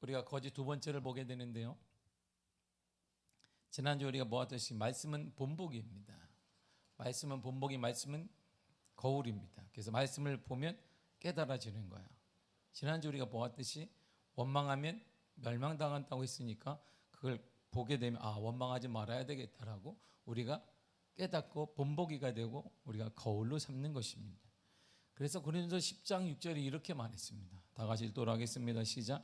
우리가 거짓 두 번째를 보게 되는데요. 지난주 우리가 보았듯이 말씀은 본보기입니다. 말씀은 본보기, 말씀은 거울입니다. 그래서 말씀을 보면 깨달아지는 거예요. 지난주 우리가 보았듯이 원망하면 멸망당한다고 했으니까 그걸 보게 되면 원망하지 말아야 되겠다라고 우리가 깨닫고 본보기가 되고 우리가 거울로 삼는 것입니다. 그래서 고린도서 10장 6절이 이렇게 말했습니다. 다 같이 읽도록 하겠습니다. 시작.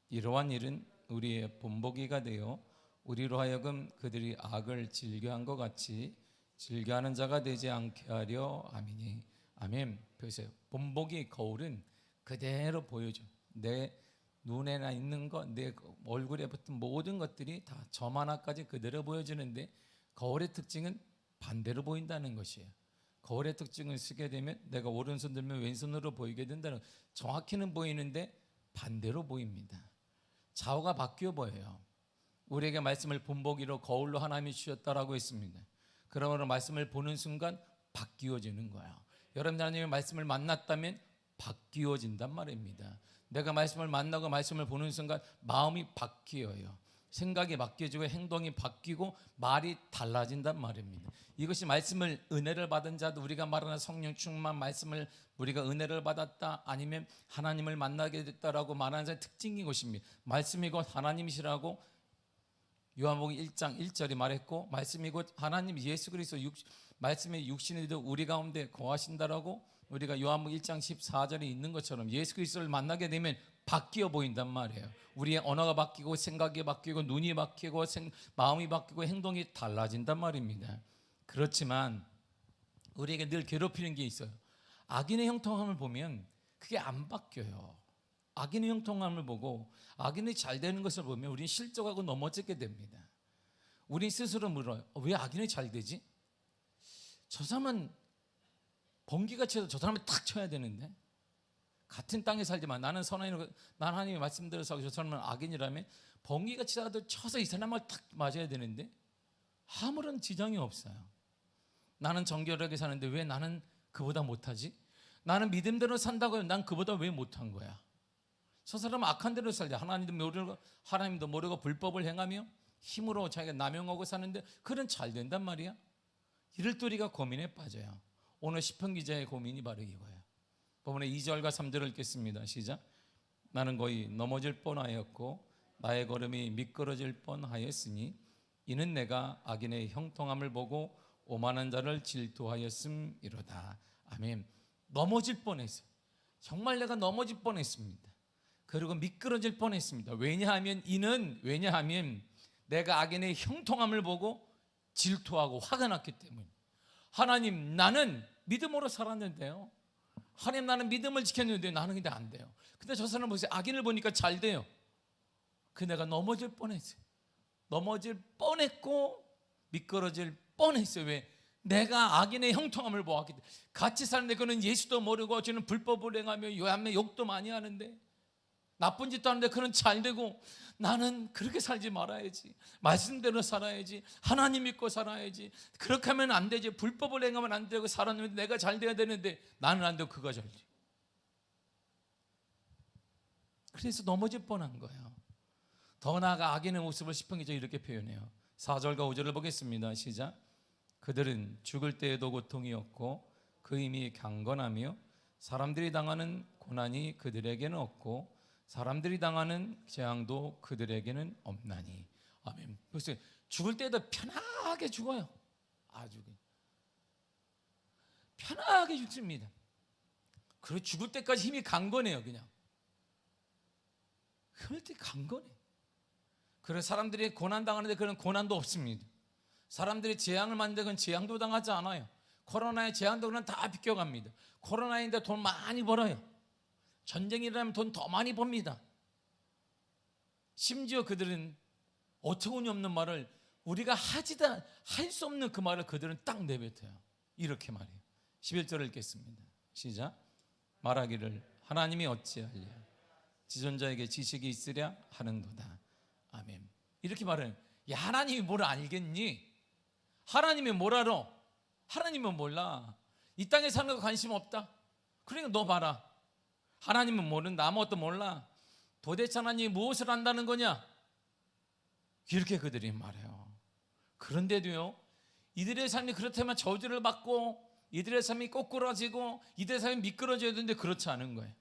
이러한 일은 우리의 본보기가 되어 우리로 하여금 그들이 악을 즐겨한 것 같이 즐겨하는 자가 되지 않게 하려 함이니. 아멘. 보세요. 본보기 거울은 그대로 보여줘. 내 눈에나 있는 것, 내 얼굴에 붙은 모든 것들이 다 점 하나까지 그대로 보여주는데, 거울의 특징은 반대로 보인다는 것이에요. 거울의 특징을 쓰게 되면 내가 오른손 들면 왼손으로 보이게 된다는, 정확히는 보이는데 반대로 보입니다. 좌우가 바뀌어 보여요. 우리에게 말씀을 본보기로 거울로 하나님이 주셨다라고 했습니다. 그러므로 말씀을 보는 순간 바뀌어지는 거예요. 여러분, 하나님의 말씀을 만났다면 바뀌어진단 말입니다. 내가 말씀을 만나고 말씀을 보는 순간 마음이 바뀌어요. 생각이 바뀌어지고 행동이 바뀌고 말이 달라진단 말입니다. 이것이 말씀을 은혜를 받은 자도, 우리가 말하는 성령 충만 말씀을 우리가 은혜를 받았다, 아니면 하나님을 만나게 됐다라고 말하는 자의 특징인 것입니다. 말씀이 곧 하나님이시라고 요한복음 1장 1절이 말했고, 말씀이 곧 하나님 예수 그리스도 말씀의 육신이 되어 우리 가운데 거하신다라고 우리가 요한복음 1장 14절에 있는 것처럼 예수 그리스도를 만나게 되면 바뀌어 보인단 말이에요. 우리의 언어가 바뀌고 생각이 바뀌고 눈이 바뀌고 마음이 바뀌고 행동이 달라진단 말입니다. 그렇지만 우리에게 늘 괴롭히는 게 있어요. 악인의 형통함을 보면 그게 안 바뀌어요. 악인의 형통함을 보고 악인이 잘 되는 것을 보면 우리는 실족하고 넘어지게 됩니다. 우리 스스로 물어요. 왜 악인이 잘 되지? 저 사람은 번개가 쳐도 저 사람을 탁 쳐야 되는데, 같은 땅에 살지만 나는 선한이고 난 하나님의 말씀대로 살고 저 사람은 악인이라면 번개가 치더라도 쳐서 이 사람을 탁 맞아야 되는데 아무런 지장이 없어요. 나는 정결하게 사는데 왜 나는 그보다 못하지? 나는 믿음대로 산다고 하면 난 그보다 왜 못한 거야? 저 사람은 악한 대로 살자. 하나님도 모르고 불법을 행하며 힘으로 자기가 남용하고 사는데 그는 잘 된단 말이야. 이럴 때 우리가 고민에 빠져요. 오늘 시편 기자의 고민이 바로 이거예요. 본문의 2절과 3절을 읽겠습니다. 시작. 나는 거의 넘어질 뻔하였고 나의 걸음이 미끄러질 뻔하였으니 이는 내가 악인의 형통함을 보고 오만한 자를 질투하였음이로다. 아멘. 넘어질 뻔했어요. 정말 내가 넘어질 뻔했습니다. 그리고 미끄러질 뻔했습니다. 왜냐하면 내가 악인의 형통함을 보고 질투하고 화가 났기 때문에. 하나님, 나는 믿음으로 살았는데요. 하나님, 나는 믿음을 지켰는데 나는 근데 안 돼요. 근데 저 사람 보세요. 악인을 보니까 잘 돼요. 내가 넘어질 뻔했어요. 넘어질 뻔했고 미끄러질 뻔했어요. 왜? 내가 악인의 형통함을 보았기 때문에. 같이 사는데 그는 예수도 모르고 저는 불법을 행하며 요한매 욕도 많이 하는데, 나쁜 짓도 하는데 그는 잘 되고, 나는 그렇게 살지 말아야지. 말씀대로 살아야지. 하나님 믿고 살아야지. 그렇게 하면 안 되지. 불법을 행하면 안 되고 살았는데 내가 잘 돼야 되는데 나는 안 되고 그가 잘 돼. 그래서 넘어질 뻔한 거예요. 더 나아가 악인의 모습을 시편 기자 이렇게 표현해요. 4절과 5절을 보겠습니다. 시작. 그들은 죽을 때에도 고통이 없고 그 힘이 강건하며 사람들이 당하는 고난이 그들에게는 없고 사람들이 당하는 재앙도 그들에게는 없나니. 아멘. 그래서 죽을 때도 편하게 죽어요. 아주 편하게 죽습니다. 그리고 죽을 때까지 힘이 강건해요. 그냥 그럴 때 강건해. 그래서 사람들이 고난 당하는데 그런 고난도 없습니다. 사람들이 재앙을 만드는데 그건 재앙도 당하지 않아요. 코로나의 재앙도 그냥 다 비껴갑니다. 코로나인데 돈 많이 벌어요. 전쟁이 일어나면 돈 더 많이 법니다. 심지어 그들은 어처구니 없는 말을, 우리가 할 수 없는 그 말을 그들은 딱 내뱉어요. 이렇게 말해요. 11절을 읽겠습니다. 시작. 말하기를 하나님이 어찌하랴 지존자에게 지식이 있으랴 하는도다. 아멘. 이렇게 말해요. 야, 하나님이 뭘 알겠니? 하나님이 뭘 알아? 하나님은 몰라. 이 땅에 사는 거 관심 없다. 그러니까 너 봐라. 하나님은 모른다. 아무것도 몰라. 도대체 하나님이 무엇을 한다는 거냐? 이렇게 그들이 말해요. 그런데도요, 이들의 삶이 그렇다면 저주를 받고 이들의 삶이 꼬꾸라지고 이들의 삶이 미끄러져야 되는데 그렇지 않은 거예요.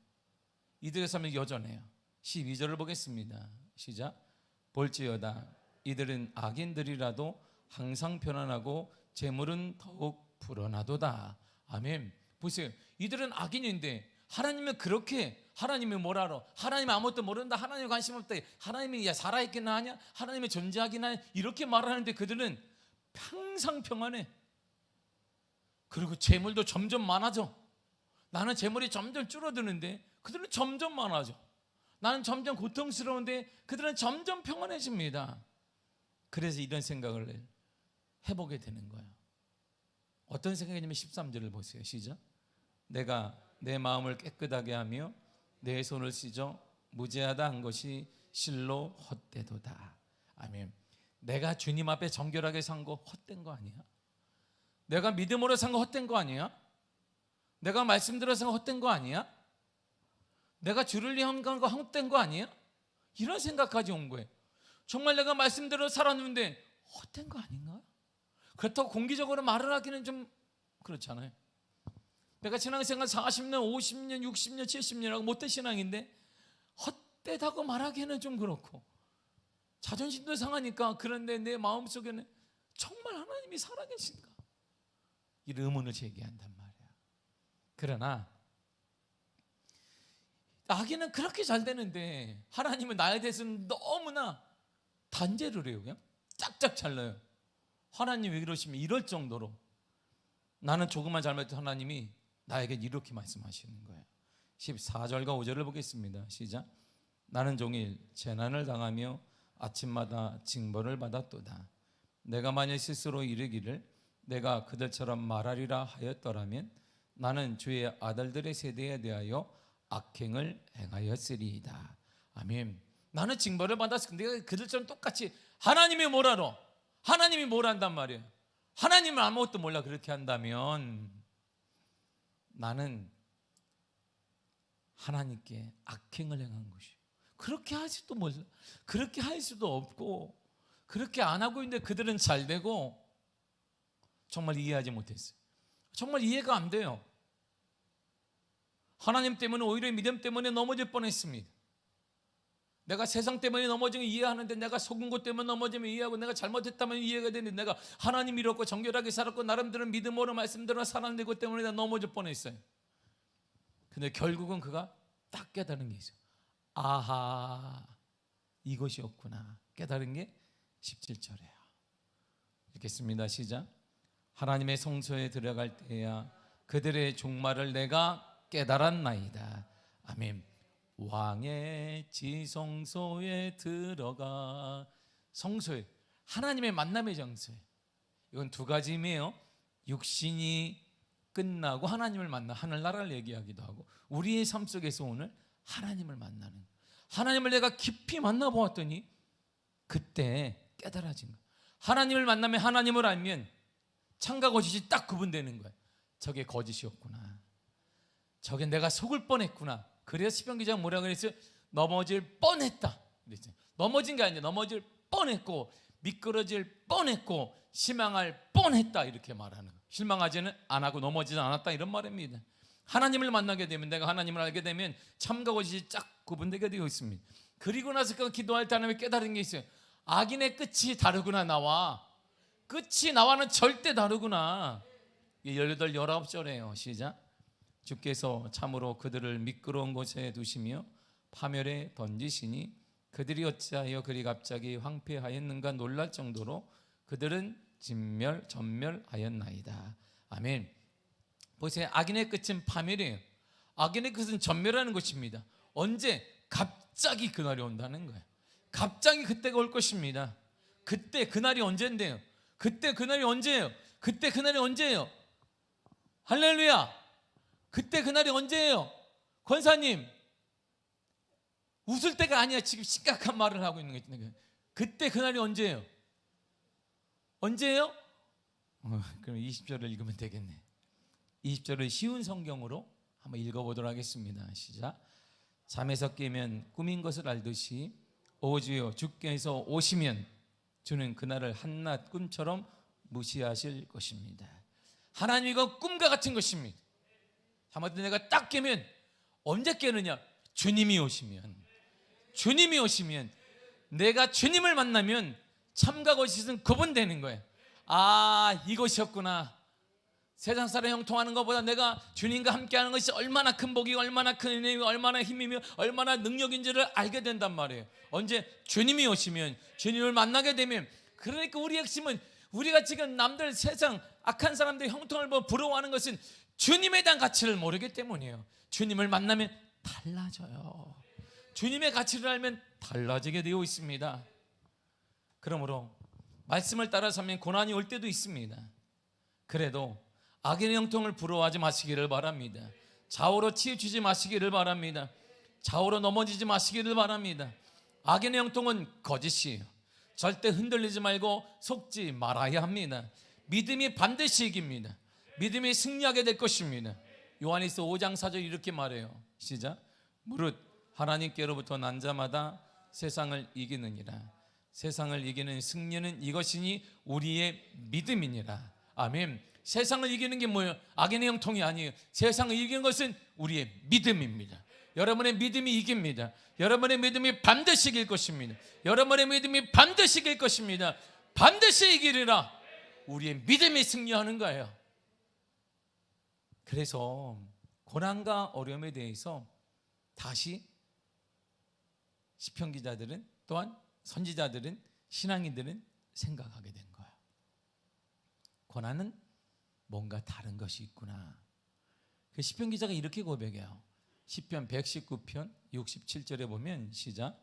이들의 삶이 여전해요. 12절을 보겠습니다. 시작. 볼지어다 이들은 악인들이라도 항상 편안하고 재물은 더욱 불어나도다. 아멘. 보세요. 이들은 악인인데 하나님은 그렇게, 하나님이 뭘 알아? 하나님 아무것도 모른다. 하나님 관심 없다. 하나님이 살아있기나 하냐? 하나님이 존재하기나 하냐? 이렇게 말하는데 그들은 항상 평안해. 그리고 재물도 점점 많아져. 나는 재물이 점점 줄어드는데 그들은 점점 많아져. 나는 점점 고통스러운데 그들은 점점 평안해집니다. 그래서 이런 생각을 해보게 되는 거예요. 어떤 생각이냐면 13절을 보세요. 시작. 내가 내 마음을 깨끗하게 하며 내 손을 씻어 무죄하다 한 것이 실로 헛되도다. 아멘. 내가 주님 앞에 정결하게 산 거 헛된 거 아니야? 내가 믿음으로 산 거 헛된 거 아니야? 내가 말씀대로 산 거 헛된 거 아니야? 내가 주를 위한 거 헛된 거 아니야? 이런 생각까지 온 거예요. 정말 내가 말씀대로 살았는데 헛된 거 아닌가? 그렇다고 공개적으로 말을 하기는 좀 그렇잖아요. 내가 신앙생활 40년, 50년, 60년, 70년하고 못된 신앙인데 헛되다고 말하기에는 좀 그렇고 자존심도 상하니까. 그런데 내 마음속에는 정말 하나님이 살아계신가? 이 의문을 제기한단 말이야. 그러나 악인은 그렇게 잘 되는데 하나님은 나에 대해서는 너무나 단죄를 해요. 그냥 짝짝 잘라요. 하나님 왜 이러시면 이럴 정도로 나는 조금만 잘못해도 하나님이 나에게 이렇게 말씀하시는 거예요. 14절과 5절을 보겠습니다. 시작. 나는 종일 재난을 당하며 아침마다 징벌을 받았도다. 내가 만일 스스로 이르기를 내가 그들처럼 말하리라 하였더라면 나는 주의 아들들의 세대에 대하여 악행을 행하였으리이다. 아멘. 나는 징벌을 받았을 때 내가 그들처럼 똑같이 하나님이 뭘 알아? 하나님이 뭘 한단 말이에요? 하나님은 아무것도 몰라. 그렇게 한다면 나는 하나님께 악행을 행한 것이에요. 그렇게 할 수도 몰라. 그렇게 할 수도 없고 그렇게 안 하고 있는데 그들은 잘 되고 정말 이해하지 못했어요. 정말 이해가 안 돼요. 하나님 때문에 오히려 믿음 때문에 넘어질 뻔했습니다. 내가 세상 때문에 넘어지면 이해하는데 내가 속은 것 때문에 넘어지면 이해하고 내가 잘못했다면 이해가 되는데 내가 하나님 믿었고 정결하게 살았고 나름대로 믿음으로 말씀대로 살았는데 그것 때문에 내가 넘어질 뻔했어요. 근데 결국은 그가 딱 깨달은 게 있어요. 아하, 이것이었구나. 깨달은 게 17절이에요. 읽겠습니다. 시작. 하나님의 성소에 들어갈 때야 그들의 종말을 내가 깨달았나이다. 아멘. 왕의 지성소에 들어가. 성소에, 하나님의 만남의 장소에. 이건 두 가지 의미예요. 육신이 끝나고 하나님을 만나 하늘나라를 얘기하기도 하고 우리의 삶 속에서 오늘 하나님을 만나는, 하나님을 내가 깊이 만나보았더니 그때 깨달아진 거예요. 하나님을 만나면, 하나님을 알면 창과 거짓이 딱 구분되는 거예요. 저게 거짓이었구나. 저게 내가 속을 뻔했구나. 그래서 시편 기자가 뭐라고 그랬어요? 넘어질 뻔했다 그랬어요. 넘어진 게 아니라 넘어질 뻔했고 미끄러질 뻔했고 실망할 뻔했다 이렇게 말하는 거예요. 실망하지는 않았고 넘어지지 않았다 이런 말입니다. 하나님을 만나게 되면, 내가 하나님을 알게 되면 참과 거짓이 쫙 구분되게 되어 있습니다. 그리고 나서 그 기도할 때 하나님이 깨달은 게 있어요. 악인의 끝이 다르구나. 나와 끝이 나와는 절대 다르구나. 18, 19절이에요. 시작. 주께서 참으로 그들을 미끄러운 곳에 두시며 파멸에 던지시니 그들이 어찌하여 그리 갑자기 황폐하였는가 놀랄 정도로 그들은 전멸하였나이다. 아멘. 보세요. 악인의 끝은 파멸이에요. 악인의 끝은 전멸하는 것입니다. 언제? 갑자기 그날이 온다는 거예요. 갑자기 그때가 올 것입니다. 그때 그날이 언젠데요? 그때 그날이 언제예요? 그때 그날이 언제예요? 할렐루야. 그때 그날이 언제예요? 권사님, 웃을 때가 아니야. 지금 심각한 말을 하고 있는 거예요. 그때 그날이 언제예요? 언제예요? 그럼 20절을 읽으면 되겠네. 20절을 쉬운 성경으로 한번 읽어보도록 하겠습니다. 시작. 잠에서 깨면 꿈인 것을 알듯이 오 주여 주께서 오시면 주는 그날을 한낱 꿈처럼 무시하실 것입니다. 하나님 이건 꿈과 같은 것입니다. 한마디로 내가 딱 깨면 언제 깨느냐? 주님이 오시면. 주님이 오시면, 내가 주님을 만나면 참과 거짓은 구분되는 거예요. 아, 이것이었구나. 세상 사람 형통하는 것보다 내가 주님과 함께하는 것이 얼마나 큰 복이고 얼마나 큰 은혜이고 얼마나 힘이며 얼마나 능력인지를 알게 된단 말이에요. 언제? 주님이 오시면, 주님을 만나게 되면. 그러니까 우리 핵심은, 우리가 지금 남들 세상 악한 사람들 형통을 보고 부러워하는 것은 주님에 대한 가치를 모르기 때문이에요. 주님을 만나면 달라져요. 주님의 가치를 알면 달라지게 되어 있습니다. 그러므로 말씀을 따라 살면 고난이 올 때도 있습니다. 그래도 악의 형통을 부러워하지 마시기를 바랍니다. 좌우로 치우치지 마시기를 바랍니다. 좌우로 넘어지지 마시기를 바랍니다. 악의 형통은 거짓이에요. 절대 흔들리지 말고 속지 말아야 합니다. 믿음이 반드시 이깁니다. 믿음이 승리하게 될 것입니다. 요한일서 5장 4절 이렇게 말해요. 시작. 무릇 하나님께로부터 난 자마다 세상을 이기느니라. 세상을 이기는 승리는 이것이니 우리의 믿음이니라. 아멘. 세상을 이기는 게 뭐예요? 악의 형통이 아니에요. 세상을 이기는 것은 우리의 믿음입니다. 여러분의 믿음이 이깁니다. 여러분의 믿음이 반드시 이길 것입니다. 여러분의 믿음이 반드시 이길 것입니다. 반드시 이기리라. 우리의 믿음이 승리하는 거예요. 그래서 고난과 어려움에 대해서 다시 시편 기자들은, 또한 선지자들은, 신앙인들은 생각하게 된 거예요. 고난은 뭔가 다른 것이 있구나. 그 시편 기자가 이렇게 고백해요. 시편 119편 67절에 보면 시작.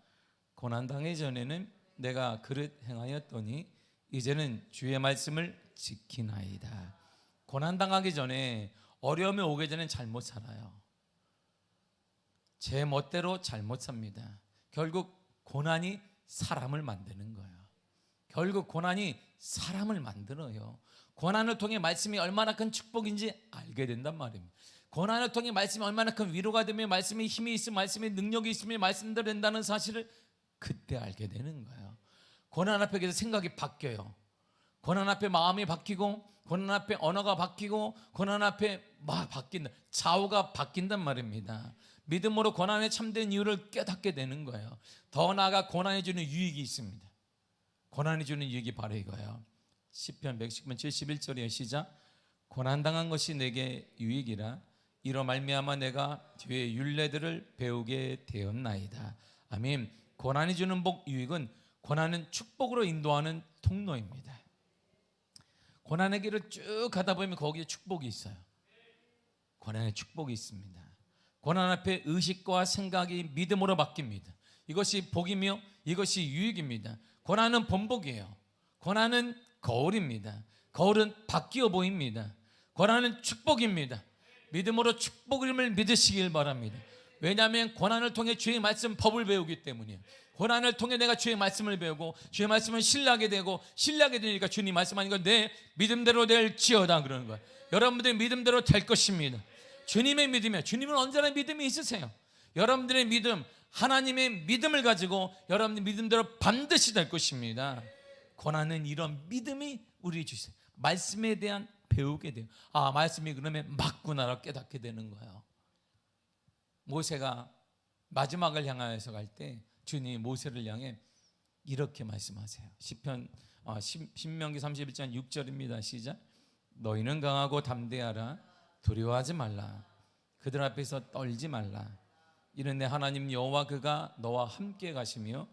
고난 당하기 전에는 내가 그릇 행하였더니 이제는 주의 말씀을 지키나이다. 고난 당하기 전에, 어려움이 오기 전에 잘못 살아요. 제 멋대로 잘못 삽니다. 결국 고난이 사람을 만드는 거예요. 결국 고난이 사람을 만들어요. 고난을 통해 말씀이 얼마나 큰 축복인지 알게 된단 말입니다. 고난을 통해 말씀이 얼마나 큰 위로가 되며 말씀에 힘이 있으면, 말씀에 능력이 있으면 말씀대로 된다는 사실을 그때 알게 되는 거예요. 고난 앞에 계속 생각이 바뀌어요. 고난 앞에 마음이 바뀌고, 고난 앞에 언어가 바뀌고, 고난 앞에 막 바뀐다. 좌우가 바뀐단 말입니다. 믿음으로 고난에 참된 이유를 깨닫게 되는 거예요. 더 나아가 고난이 주는 유익이 있습니다. 고난이 주는 유익이 바로 이거예요. 시편 119편 71절이에요. 시작. 고난당한 것이 내게 유익이라 이로 말미암아 내가 뒤에 율례들을 배우게 되었나이다. 아멘. 고난이 주는 복, 유익은, 고난은 축복으로 인도하는 통로입니다. 고난의 길을 쭉 가다 보면 거기에 축복이 있어요. 고난에 축복이 있습니다. 고난 앞에 의식과 생각이 믿음으로 바뀝니다. 이것이 복이며 이것이 유익입니다. 고난은 본복이에요. 고난은 거울입니다. 거울은 바뀌어 보입니다. 고난은 축복입니다. 믿음으로 축복임을 믿으시길 바랍니다. 왜냐하면 고난을 통해 주의 말씀, 법을 배우기 때문이에요. 고난을 통해 내가 주의 말씀을 배우고 주의 말씀을 신뢰하게 되고, 신뢰하게 되니까 주님 말씀하니까 내 믿음대로 될지어다 그러는 거예요. 여러분들의 믿음대로 될 것입니다. 주님의 믿음이에요. 주님은 언제나 믿음이 있으세요. 여러분들의 믿음, 하나님의 믿음을 가지고 여러분의 믿음대로 반드시 될 것입니다. 고난은 이런 믿음이 우리 주세요. 말씀에 대한 배우게 돼요. 아, 말씀이 그러면 맞구나라고 깨닫게 되는 거예요. 모세가 마지막을 향하여서 갈 때 주님이 모세를 향해 이렇게 말씀하세요. 신명기 31장 6절입니다. 시작. 너희는 강하고 담대하라. 두려워하지 말라. 그들 앞에서 떨지 말라. 이는 내 하나님 여호와 그가 너와 함께 가시며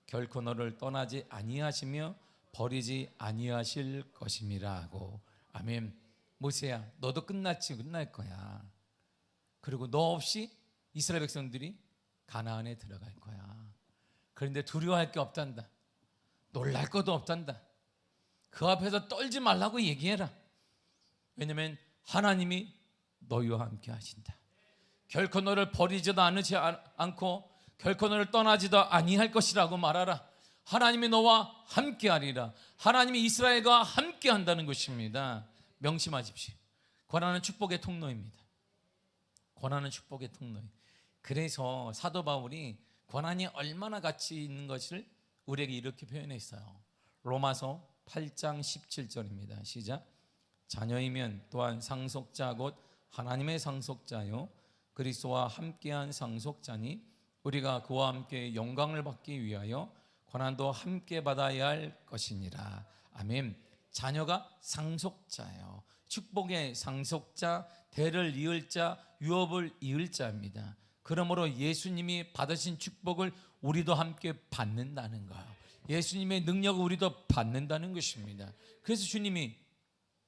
결코 너를 떠나지 아니하시며 버리지 아니하실 것임이라 하고. 아멘. 모세야, 너도 끝날 거야. 그리고 너 없이 이스라엘 백성들이 가나안에 들어갈 거야. 그런데 두려워할 게 없단다. 놀랄 것도 없단다. 그 앞에서 떨지 말라고 얘기해라. 왜냐하면 하나님이 너희와 함께 하신다. 결코 너를 버리지도 않고 결코 너를 떠나지도 아니할 것이라고 말하라. 하나님이 너와 함께 하리라. 하나님이 이스라엘과 함께 한다는 것입니다. 명심하십시오. 고난은 축복의 통로입니다. 고난은 축복의 통로예요. 그래서 사도 바울이 고난이 얼마나 가치 있는 것을 우리에게 이렇게 표현했어요. 로마서 8장 17절입니다. 시작. 자녀이면 또한 상속자 곧 하나님의 상속자요 그리스도와 함께한 상속자니 우리가 그와 함께 영광을 받기 위하여 고난도 함께 받아야 할 것이니라. 아멘. 자녀가 상속자예요. 축복의 상속자, 대를 이을 자, 유업을 이을 자입니다. 그러므로 예수님이 받으신 축복을 우리도 함께 받는다는 거예요. 예수님의 능력을 우리도 받는다는 것입니다. 그래서 주님이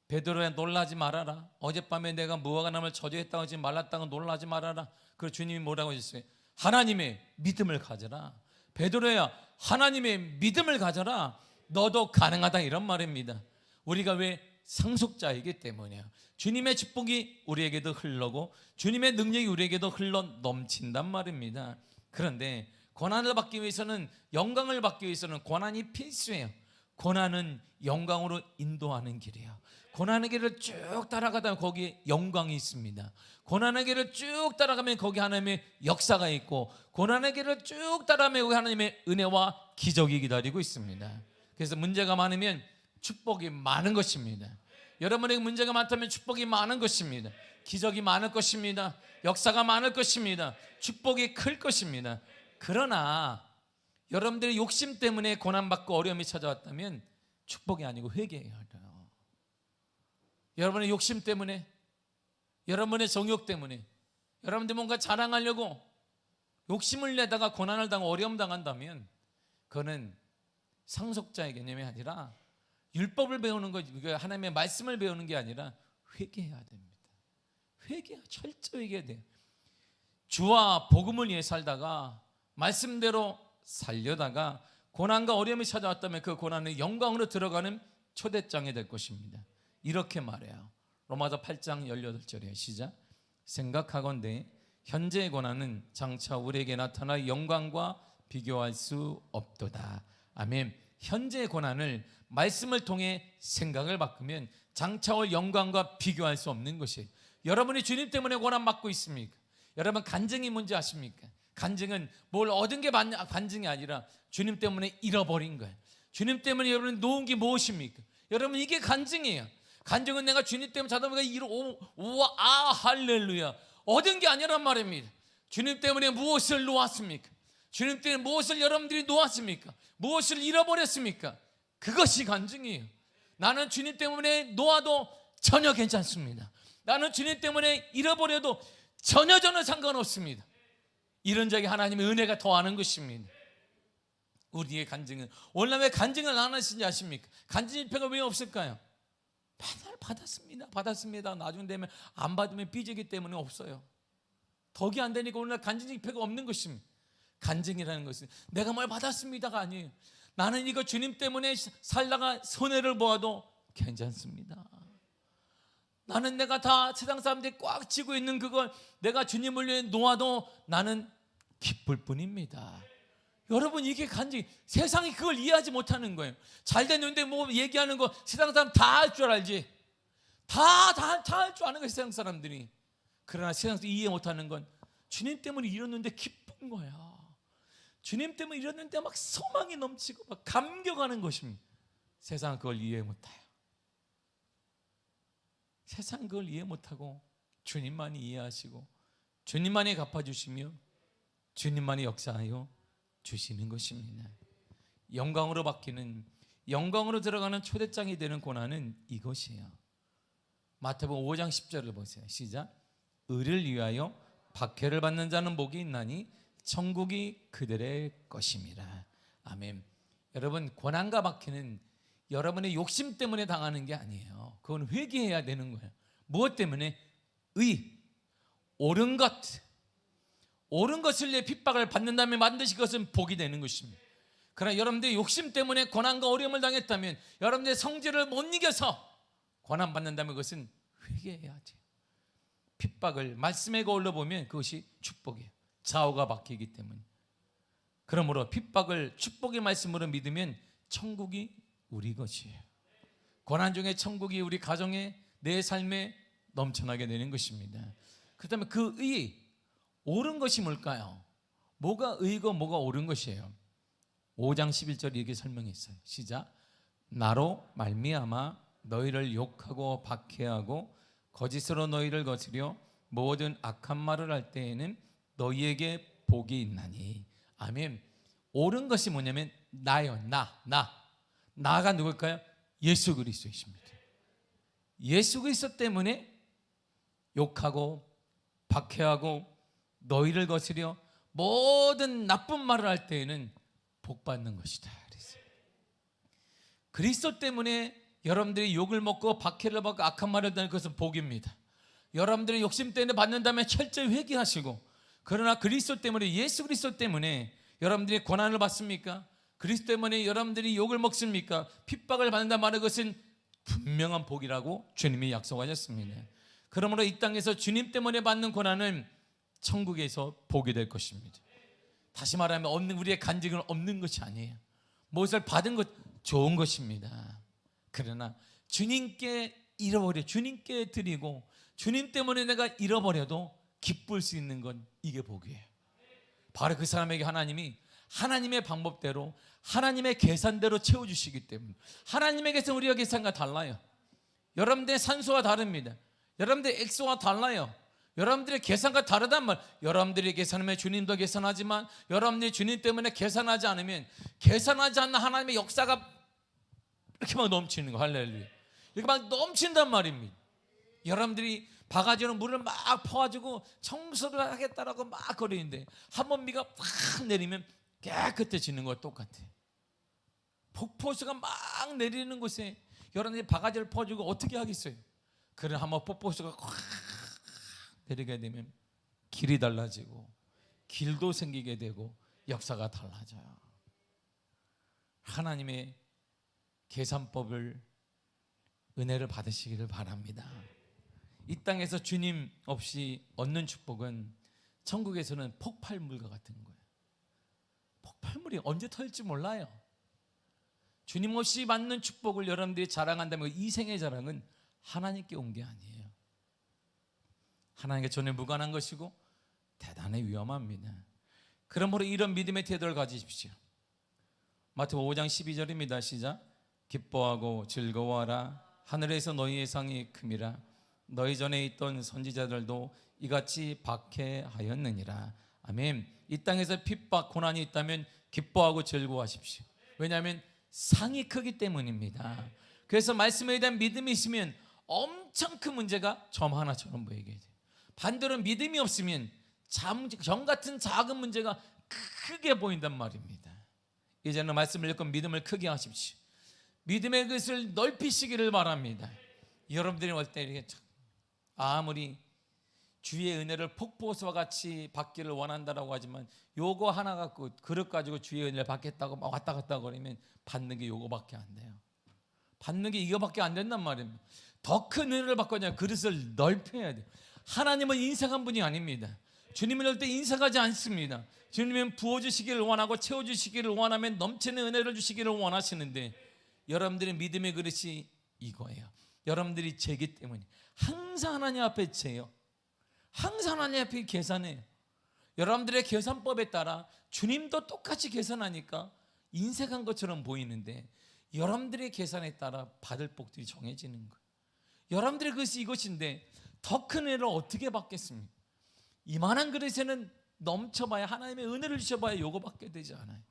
베드로야 놀라지 말아라. 어젯밤에 내가 무화과나무를 저주했다고 하지 말랐다고 놀라지 말아라. 그리고 주님이 뭐라고 하셨어요? 하나님의 믿음을 가져라. 베드로야 하나님의 믿음을 가져라. 너도 가능하다 이런 말입니다. 우리가 왜 상속자이기 때문이에요. 주님의 축복이 우리에게도 흘러고 주님의 능력이 우리에게도 흘러 넘친단 말입니다. 그런데 고난을 받기 위해서는, 영광을 받기 위해서는 고난이 필수예요. 고난은 영광으로 인도하는 길이에요. 고난의 길을 쭉 따라가다 보면 거기에 영광이 있습니다. 고난의 길을 쭉 따라가면 거기 하나님의 역사가 있고, 고난의 길을 쭉 따라가면 거기 하나님의 은혜와 기적이 기다리고 있습니다. 그래서 문제가 많으면 축복이 많은 것입니다. 여러분에게 문제가 많다면 축복이 많은 것입니다. 기적이 많을 것입니다. 역사가 많을 것입니다. 축복이 클 것입니다. 그러나 여러분들의 욕심 때문에 고난받고 어려움이 찾아왔다면 축복이 아니고 회개해야 해요. 여러분의 욕심 때문에, 여러분의 정욕 때문에, 여러분들 뭔가 자랑하려고 욕심을 내다가 고난을 당하고 어려움 당한다면 그거는 상속자의 개념이 아니라 율법을 배우는 거, 하나님의 말씀을 배우는 게 아니라 회개해야 됩니다. 철저히 회개해야 돼요. 주와 복음을 위해 살다가 말씀대로 살려다가 고난과 어려움이 찾아왔다면 그 고난의 영광으로 들어가는 초대장이 될 것입니다. 이렇게 말해요. 로마서 8장 18절에 시작. 생각하건대 현재의 고난은 장차 우리에게 나타날 영광과 비교할 수 없도다. 아멘. 현재의 고난을 말씀을 통해 생각을 바꾸면 장차 올 영광과 비교할 수 없는 것이에요. 여러분이 주님 때문에 고난받고 있습니까? 여러분 간증이 뭔지 아십니까? 간증은 뭘 얻은 게 간증이 아니라 주님 때문에 잃어버린 거예요. 주님 때문에 여러분 놓은 게 무엇입니까? 여러분 이게 간증이에요. 간증은 내가 주님 때문에 자다보니까 할렐루야 얻은 게 아니란 말입니다. 주님 때문에 무엇을 놓았습니까? 주님 때문에 무엇을 여러분들이 놓았습니까? 무엇을 잃어버렸습니까? 그것이 간증이에요. 나는 주님 때문에 놓아도 전혀 괜찮습니다. 나는 주님 때문에 잃어버려도 전혀 상관없습니다. 이런 적이 하나님의 은혜가 더하는 것입니다. 우리의 간증은 오늘 왜 간증을 안 하시는지 아십니까? 간증 집회가 왜 없을까요? 맨날 받았습니다. 나중 되면 안 받으면 삐지기 때문에 없어요. 덕이 안 되니까 오늘날 간증 집회가 없는 것입니다. 간증이라는 것은 내가 뭘 받았습니다가 아니에요. 나는 이거 주님 때문에 살다가 손해를 보아도 괜찮습니다. 나는 내가 다 세상 사람들이 꽉 쥐고 있는 그걸 내가 주님을 위해 놓아도 나는 기쁠 뿐입니다. 여러분 이게 간증, 세상이 그걸 이해하지 못하는 거예요. 잘 됐는데 뭐 얘기하는 거 세상 사람 다 할 줄 알지. 다 할 줄 아는 거예요 세상 사람들이. 그러나 세상에서 이해 못하는 건 주님 때문에 이뤘는데 기쁜 거야. 주님 때문에 이뤘는데 막 소망이 넘치고 막 감격하는 것입니다. 세상은 그걸 이해 못해요. 세상 그걸 이해 못하고 주님만이 이해하시고 주님만이 갚아주시며 주님만이 역사하여 주시는 것입니다. 영광으로 바뀌는, 영광으로 들어가는 초대장이 되는 고난은 이것이에요. 마태복음 5장 10절을 보세요. 시작. 의를 위하여 박해를 받는 자는 복이 있나니 천국이 그들의 것임이라. 아멘. 여러분 고난과 박해는 여러분의 욕심 때문에 당하는 게 아니에요. 그건 회개해야 되는 거예요. 무엇 때문에? 옳은 것을 내 핍박을 받는다면 반드시 그것은 복이 되는 것입니다. 그러나 여러분들의 욕심 때문에 고난과 어려움을 당했다면, 여러분들의 성질을 못 이겨서 고난 받는다면 그것은 회개해야지. 핍박을 말씀의 거울로 보면 그것이 축복이에요. 좌우가 바뀌기 때문에. 그러므로 핍박을 축복의 말씀으로 믿으면 천국이 우리 것이에요. 고난 중에 천국이 우리 가정에, 내 삶에 넘쳐나게 되는 것입니다. 그렇다면 그 옳은 것이 뭘까요? 뭐가 의고 뭐가 옳은 것이에요? 5장 11절 이렇게 설명했어요. 시작. 나로 말미암아 너희를 욕하고 박해하고 거짓으로 너희를 거스려 모든 악한 말을 할 때에는 너희에게 복이 있나니. 아멘. 옳은 것이 뭐냐면 나요. 나가 누굴까요? 예수 그리스도이십니다. 예수 그리스도 때문에 욕하고 박해하고 너희를 거스려 모든 나쁜 말을 할 때에는 복 받는 것이다. 그리스도 때문에 여러분들이 욕을 먹고 박해를 받고 악한 말을 듣는 것은 복입니다. 여러분들이 욕심 때문에 받는다면 철저히 회개하시고, 그러나 그리스도 때문에, 예수 그리스도 때문에 여러분들이 고난을 받습니까? 그리스도 때문에 여러분들이 욕을 먹습니까? 핍박을 받는다 말하는 것은 분명한 복이라고 주님이 약속하셨습니다. 그러므로 이 땅에서 주님 때문에 받는 고난은 천국에서 복이 될 것입니다. 다시 말하면 우리의 간증은 없는 것이 아니에요. 무엇을 받은 것 좋은 것입니다. 그러나 주님께 잃어버려, 주님께 드리고 주님 때문에 내가 잃어버려도 기쁠 수 있는 건 이게 복이에요. 바로 그 사람에게 하나님이 하나님의 방법대로, 하나님의 계산대로 채워주시기 때문에. 하나님의 계산 우리가 계산과 달라요. 여러분들의 산소와 다릅니다. 여러분들의 엑소와 달라요. 여러분들의 계산과 다르단 말. 여러분들이 계산하면 주님도 계산하지만, 여러분들이 주님 때문에 계산하지 않으면, 계산하지 않는 하나님의 역사가 이렇게 막 넘치는 거. 할렐루야. 이렇게 막 넘친단 말입니다. 여러분들이 바가지로 물을 막 퍼가지고 청소를 하겠다라고 막 거리는데 한 번 비가 팍 내리면 깨끗해지는 거와 똑같아. 폭포수가 막 내리는 곳에 여러분들이 바가지를 퍼주고 어떻게 하겠어요? 그러나 한번 폭포수가 확 내리게 되면 길이 달라지고 길도 생기게 되고 역사가 달라져요. 하나님의 계산법을, 은혜를 받으시기를 바랍니다. 이 땅에서 주님 없이 얻는 축복은 천국에서는 폭발물과 같은 거예요. 폭발물이 언제 터질지 몰라요. 주님 없이 받는 축복을 여러분들이 자랑한다면 이 생의 자랑은 하나님께 온 게 아니에요. 하나님께 전혀 무관한 것이고 대단히 위험합니다. 그러므로 이런 믿음의 태도를 가지십시오. 마태복음 5장 12절입니다. 시작. 기뻐하고 즐거워하라. 하늘에서 너희의 상이 큼이라. 너희 전에 있던 선지자들도 이같이 박해하였느니라. 아멘. 이 땅에서 핍박, 고난이 있다면 기뻐하고 즐거워하십시오. 왜냐하면 상이 크기 때문입니다. 그래서 말씀에 대한 믿음이 있으면 엄청 큰 문제가 점 하나처럼 보이게 돼요. 반대로 믿음이 없으면 점 같은 작은 문제가 크게 보인단 말입니다. 이제는 말씀을 읽고 믿음을 크게 하십시오. 믿음의 것을 넓히시기를 바랍니다. 여러분들이 올 때 이렇게 아무리 주의 은혜를 폭포수와 같이 받기를 원한다라고 하지만 요거 하나 갖고 그릇 가지고 주의 은혜를 받겠다고 막 왔다 갔다 거리면 받는 게 요거밖에 안 돼요. 받는 게 이거밖에 안 된단 말입니다. 더 큰 은혜를 받고자 그릇을 넓혀야 돼요. 하나님은 인색한 분이 아닙니다. 주님은 절대 인색하지 않습니다. 주님은 부어주시기를 원하고 채워주시기를 원하면 넘치는 은혜를 주시기를 원하시는데, 여러분들의 믿음의 그릇이 이거예요. 여러분들이 재기 때문에 항상 하나님 앞에 재요. 항상 하나님 앞에 계산해요. 여러분들의 계산법에 따라 주님도 똑같이 계산하니까 인색한 것처럼 보이는데, 여러분들의 계산에 따라 받을 복들이 정해지는 거예요. 여러분들의 그릇이 이것인데 더 큰 은혜를 어떻게 받겠습니까? 이만한 그릇에는 넘쳐봐야, 하나님의 은혜를 주셔봐야 요거밖에 되지 않아요.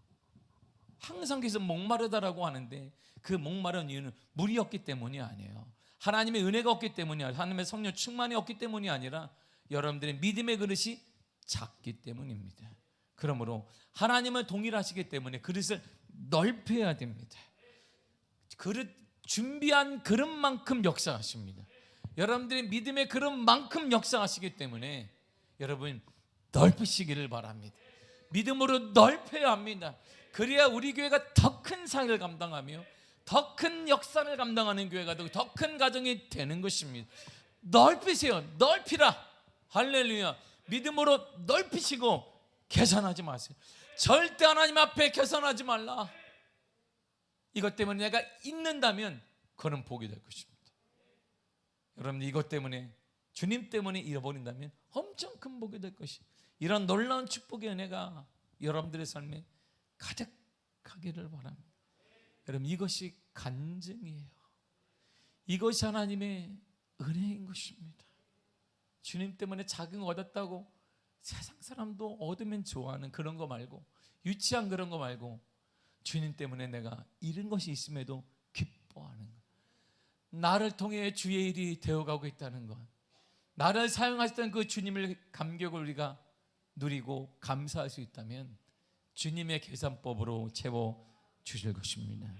항상 계속 목마르다라고 하는데 그 목마른 이유는 물이 없기 때문이 아니에요. 하나님의 은혜가 없기 때문이 아니라, 하나님의 성령 충만이 없기 때문이 아니라 여러분들의 믿음의 그릇이 작기 때문입니다. 그러므로 하나님은 동일하시기 때문에 그릇을 넓혀야 됩니다. 그릇 준비한 그릇만큼 역사하십니다. 여러분들의 믿음의 그릇만큼 역사하시기 때문에 여러분 넓히시기를 바랍니다. 믿음으로 넓혀야 합니다. 그래야 우리 교회가 더 큰 사역을 감당하며 더 큰 역사를 감당하는 교회가 되고 더 큰 가정이 되는 것입니다. 넓히세요. 넓히라. 할렐루야. 믿음으로 넓히시고 계산하지 마세요. 절대 하나님 앞에 계산하지 말라. 이것 때문에 내가 잊는다면 그는 복이 될 것입니다. 여러분, 이것 때문에, 주님 때문에 잃어버린다면 엄청 큰 복이 될 것이. 이런 놀라운 축복의 은혜가 여러분들의 삶에 가득하기를 바랍니다. 여러분, 이것이 간증이에요. 이것이 하나님의 은혜인 것입니다. 주님 때문에 자긍 얻었다고 세상 사람도 얻으면 좋아하는 그런 거 말고, 유치한 그런 거 말고, 주님 때문에 내가 잃은 것이 있음에도 기뻐하는 것, 나를 통해 주의 일이 되어가고 있다는 것, 나를 사용하셨던 그 주님을 감격을 우리가 누리고 감사할 수 있다면 주님의 계산법으로 채워주실 것입니다.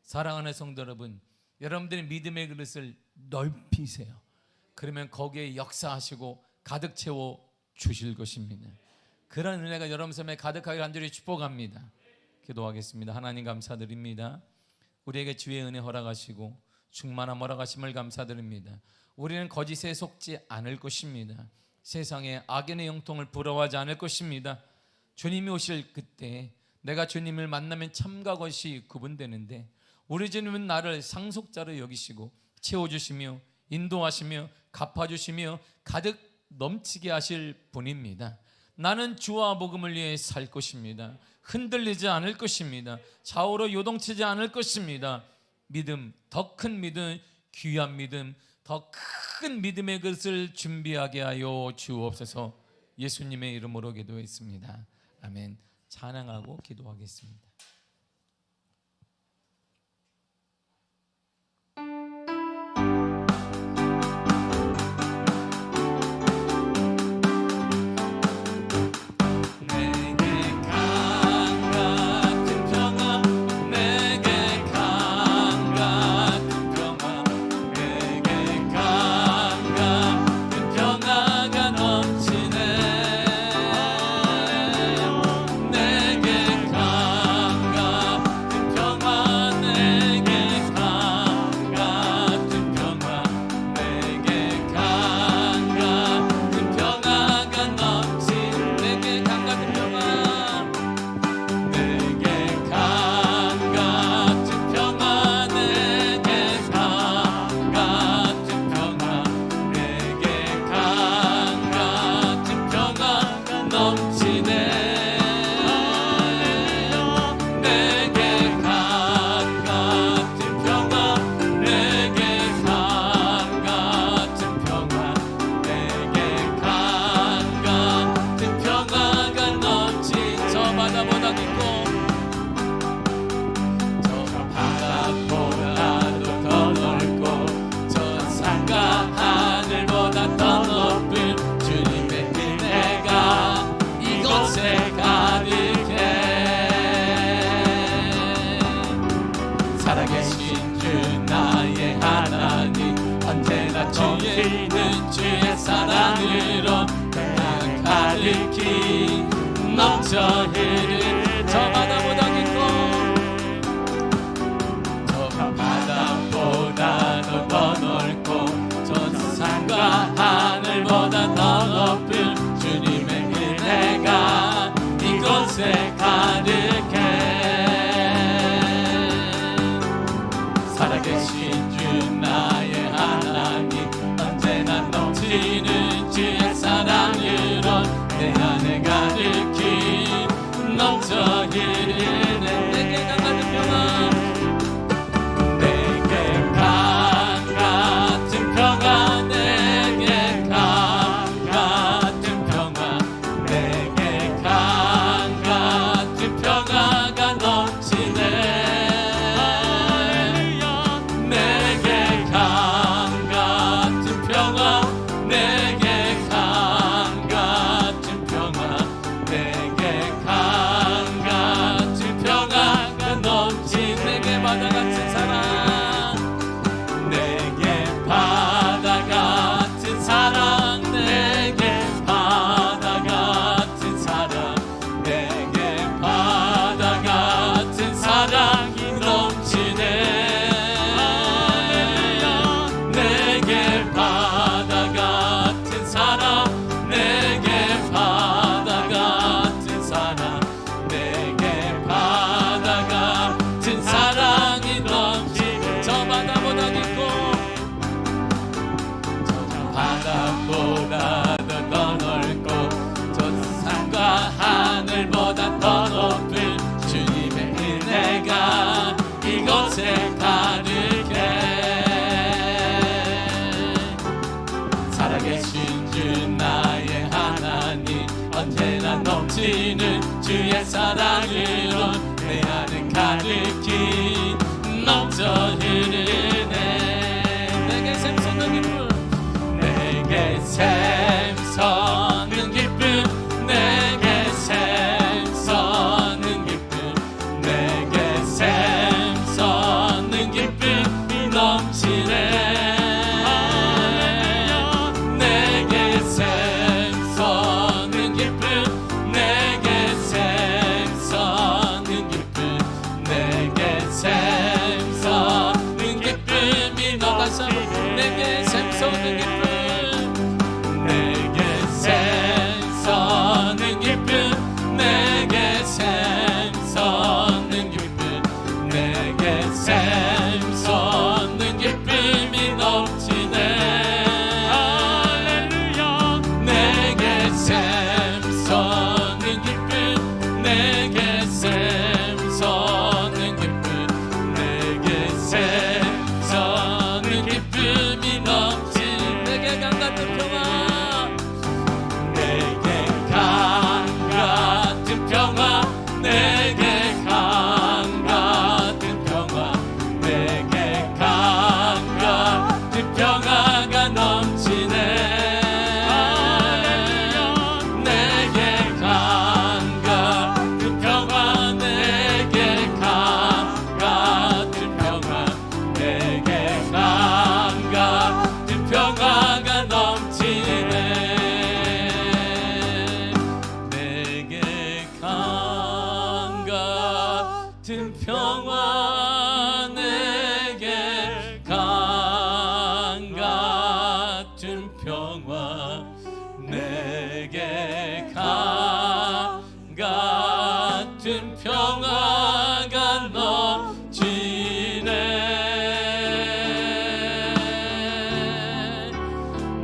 사랑하는 성도 여러분, 여러분들의 믿음의 그릇을 넓히세요. 그러면 거기에 역사하시고 가득 채워주실 것입니다. 그런 은혜가 여러분 삶에 가득하게 간절히 축복합니다. 기도하겠습니다. 하나님 감사드립니다. 우리에게 주의 은혜 허락하시고 충만함 허락하심을 감사드립니다. 우리는 거짓에 속지 않을 것입니다. 세상에 악인의 형통을 부러워하지 않을 것입니다. 주님이 오실 그때 내가 주님을 만나면 참과 것이 구분되는데, 우리 주님은 나를 상속자로 여기시고 채워주시며 인도하시며 갚아주시며 가득 넘치게 하실 분입니다. 나는 주와 복음을 위해 살 것입니다. 흔들리지 않을 것입니다. 좌우로 요동치지 않을 것입니다. 믿음, 더 큰 믿음, 귀한 믿음, 더 큰 믿음의 것을 준비하게 하여 주옵소서. 예수님의 이름으로 기도했습니다. 아멘. 찬양하고 기도하겠습니다. 넘쳐 흐르는 저 바다보다 깊고 저 바다보다도 더 넓고 저 산과 하늘보다 더 높은 주님의 은혜가 이곳에 가득해. 살아계신 주 나의 하나님, 언제나 넘치는 주의 사랑으로 내 안에 가득히 넘쳐 흐르는 내게 강같은 평화, 내게 강같은 평화, 내게 강같은 평화, 내게 강같은 평화가 넘치네. 내게 강같은 평화, 내게 강같은 평화, 내게 강같은 평화가 넘친 내게 바다 같은 사랑, 내게 바다 같은 사랑, 내게 바다 같은 사랑, 내게 바다 같은 사랑 사랑으로 내 안에 가득히 넘쳐 흐르네. 내게 샘솟는 기쁨, 내게 샘솟는 기쁨, 내게 샘솟는 기쁨, 내게 샘솟는 기쁨이 넘치네. 내게 샘솟는 기쁨, 내게 샘솟는 기쁨, 내게 샘솟는 기쁨이 넘쳐. 내게 샘솟는 기쁨, 내게 샘솟는 기쁨, 내게 샘솟는 기쁨, 내게 샘솟는 기쁨이 넘치네. 할렐루야. 내게 샘솟는 기쁨, 내게 샘솟는 기쁨, 내게 샘솟는 기쁨이 넘치네. 내게 강 같은 평화, 내게 강 같은 평화, 내게 강 같은 평화, 내게 강 같은 평화가 넘치네. 내게 강 같은 평화, 내게 강 같은 평화, 내게 강 같은 평화가 넘치네. 내게 강 같은 평화, 내게 강 같은 평화, 내게 강 같은 평화가 넘치네.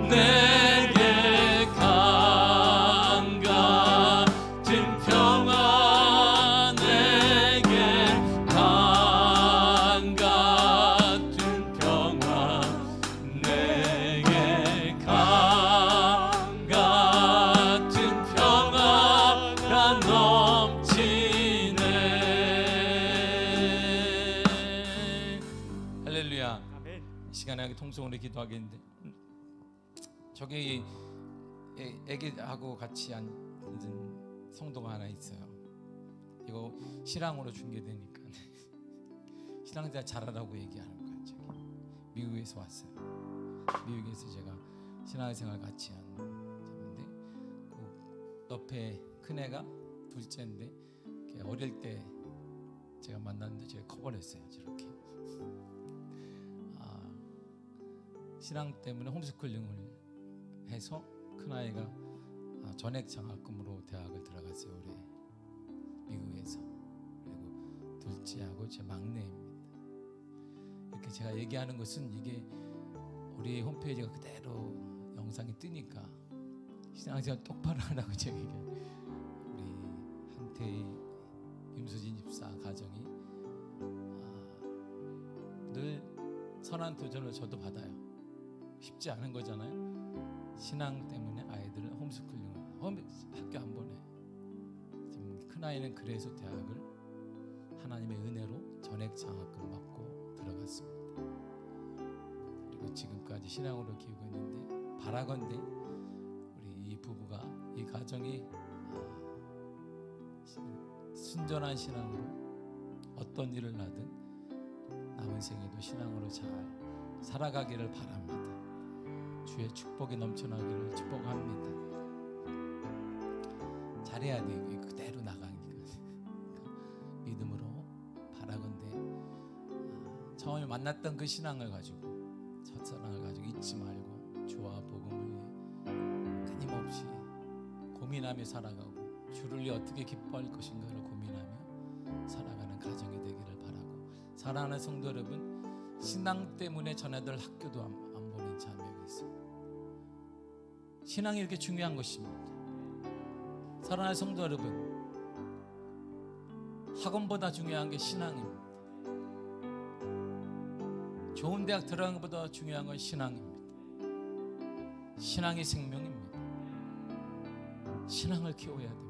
내게 강 같은 평화, 내게 강 같은 평화, 내게 강 같은 평화가 넘치네. 할렐루야. 이 시간에 통성으로 기도하겠는데, 저기 애기하고 같이 앉은 성도가 하나 있어요. 이거 신앙으로 중계되니까 신앙자 잘하라고 얘기하는 거예요. 저기 미국에서 왔어요. 미국에서 제가 신앙생활 같이 하는데, 그 옆에 큰 애가 둘째인데, 어릴 때 제가 만났는데 제가 커버렸어요. 저렇게 신앙 때문에 홈스쿨링을 해서 큰 아이가 전액 장학금으로 대학을 들어갔어요. 올해 미국에서. 그리고 둘째하고 제 막내입니다. 이렇게 제가 얘기하는 것은, 이게 우리 홈페이지가 그대로 영상이 뜨니까 신앙생활 똑바로 하라고 제가 얘기해요. 우리 한태희 임수진 집사 가정이 늘 선한 도전을 저도 받아요. 쉽지 않은 거잖아요. 신앙 때문에 아이들을 홈스쿨링을 학교 안 보내. 지금 큰 아이는 그래서 대학을 하나님의 은혜로 전액 장학금 받고 들어갔습니다. 그리고 지금까지 신앙으로 키우고 있는데, 바라건대 우리 이 부부가, 이 가정이 순전한 신앙으로 어떤 일을 하든 남은 생에도 신앙으로 잘 살아가기를 바랍니다. 주의 축복이 넘쳐나기를 축복합니다. 잘해야 돼요. 그대로 나가니까. 믿음으로 바라건대 처음에 만났던 그 신앙을 가지고, 첫사랑을 가지고 잊지 말고 주와 복음을 끊임없이 고민하며 살아가고, 주를 위해 어떻게 기뻐할 것인가를 고민하며 살아가는 가정이 되기를 바라고, 사랑하는 성도 여러분, 신앙 때문에 전애들 학교도 안 보낸 자매가 있어요. 신앙이 이렇게 중요한 것입니다. 사랑하는 성도 여러분, 학원보다 중요한 게 신앙입니다. 좋은 대학 들어가는 것보다 중요한 건 신앙입니다. 신앙이 생명입니다. 신앙을 키워야 됩니다.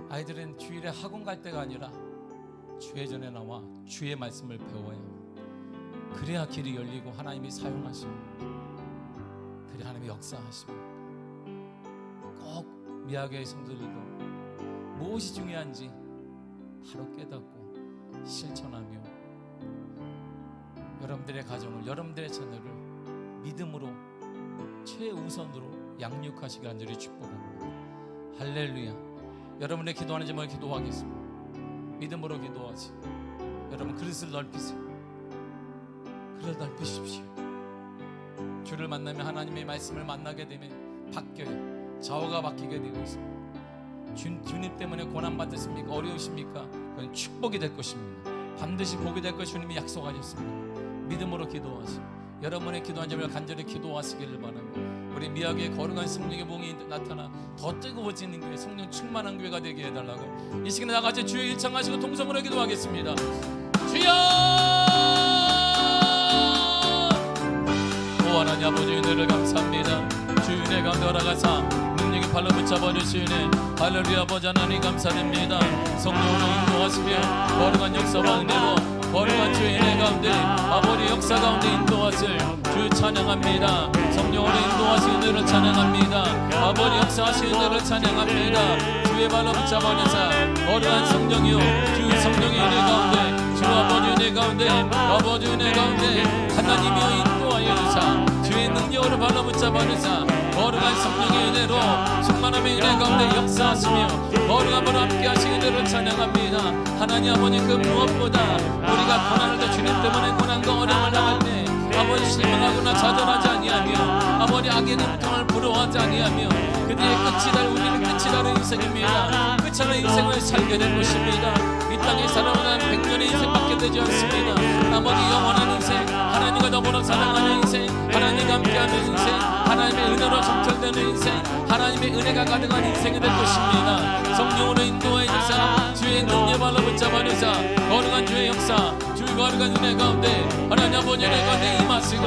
아이들은 주일에 학원 갈 때가 아니라 주의 전에 나와 주의 말씀을 배워야 그래야 길이 열리고 하나님이 사용하시고 그래야 하나님이 역사하시고 꼭 미아교의 성도들도 무엇이 중요한지 바로 깨닫고 실천하며 여러분들의 가정을 여러분들의 자녀를 믿음으로 최우선으로 양육하시기 간절히 축복합니다. 할렐루야. 여러분의 기도하는 제목을 기도하겠습니다. 믿음으로 기도하시고 여러분 그릇을 넓히세요. 그릇을 넓히십시오. 주를 만나면 하나님의 말씀을 만나게 되면 바뀌어요. 좌우가 바뀌게 되고 있습니다. 주님 때문에 고난 받으십니까? 어려우십니까? 그건 축복이 될 것입니다. 반드시 복이 될 것 주님이 약속하셨습니다. 믿음으로 기도하시고 여러분의 기도한 점을 간절히 기도하시기를 바랍니다. 우리 미학의 거룩한 성령의 봉이 나타나 더 뜨거워지는 교회, 성령 충만한 교회가 되게 해달라고 이 시간에 나같이 주의 일창하시고 통성으로 기도하겠습니다. 주여! 오 하나님 아버지 은혜를 감사합니다. 주의 은혜 가운데 허락하사 능력이 발로 붙잡아 주시네. 할렐루야. 아버지 하나님 감사드립니다. 성령으로 인도하시며 거룩한 역사와 은혜로 거룩한 주의 은혜 가운데 아버지 역사 가운데 인도하실 주 찬양합니다. 성령으로 인도하신 은혜를 찬양합니다. 아버지 역사하신 은혜를 찬양합니다. 주의 발로 붙잡아내사 거룩한 성령이요 주 성령의 은혜 가운데 주 아버지 은혜 가운데 아버지 은혜 가운데 하나님이여 인도하여 주사 주의 능력으로 발로 붙잡아내사 거룩한 성령의 은혜로 충만함의 은혜 가운데 역사하시며 거룩함으로 함께 하신 은혜를 찬양합니다. 하나님 아버지 그 무엇보다 우리가 고난을 더 주님 때문에 고난과 어려움을 당할 때 아버지 실망하거나 좌절하지 아니하며 아버지 악의 능통을 부러워하지 아니하며 그들의 끝이 달 우리는 끝이 다른 인생입니다. 끝이 다른 인생을 살게 될 것입니다. 이 땅에 살아가는 100년의 인생밖에 되지 않습니다. 나머지 영원한 인생 하나님과 더불어 살아가는 인생 하나님과 함께하는 인생 하나님의 은혜로 정결되는 인생 하나님의 은혜가 가득한 인생이 될 것입니다. 성령으로 인도해 주사 주의 능력 발로 붙잡아 주사 거룩한 주의 역사 주의 거룩한 은혜 가운데 하나님 아버지 은혜 가운데 임하시고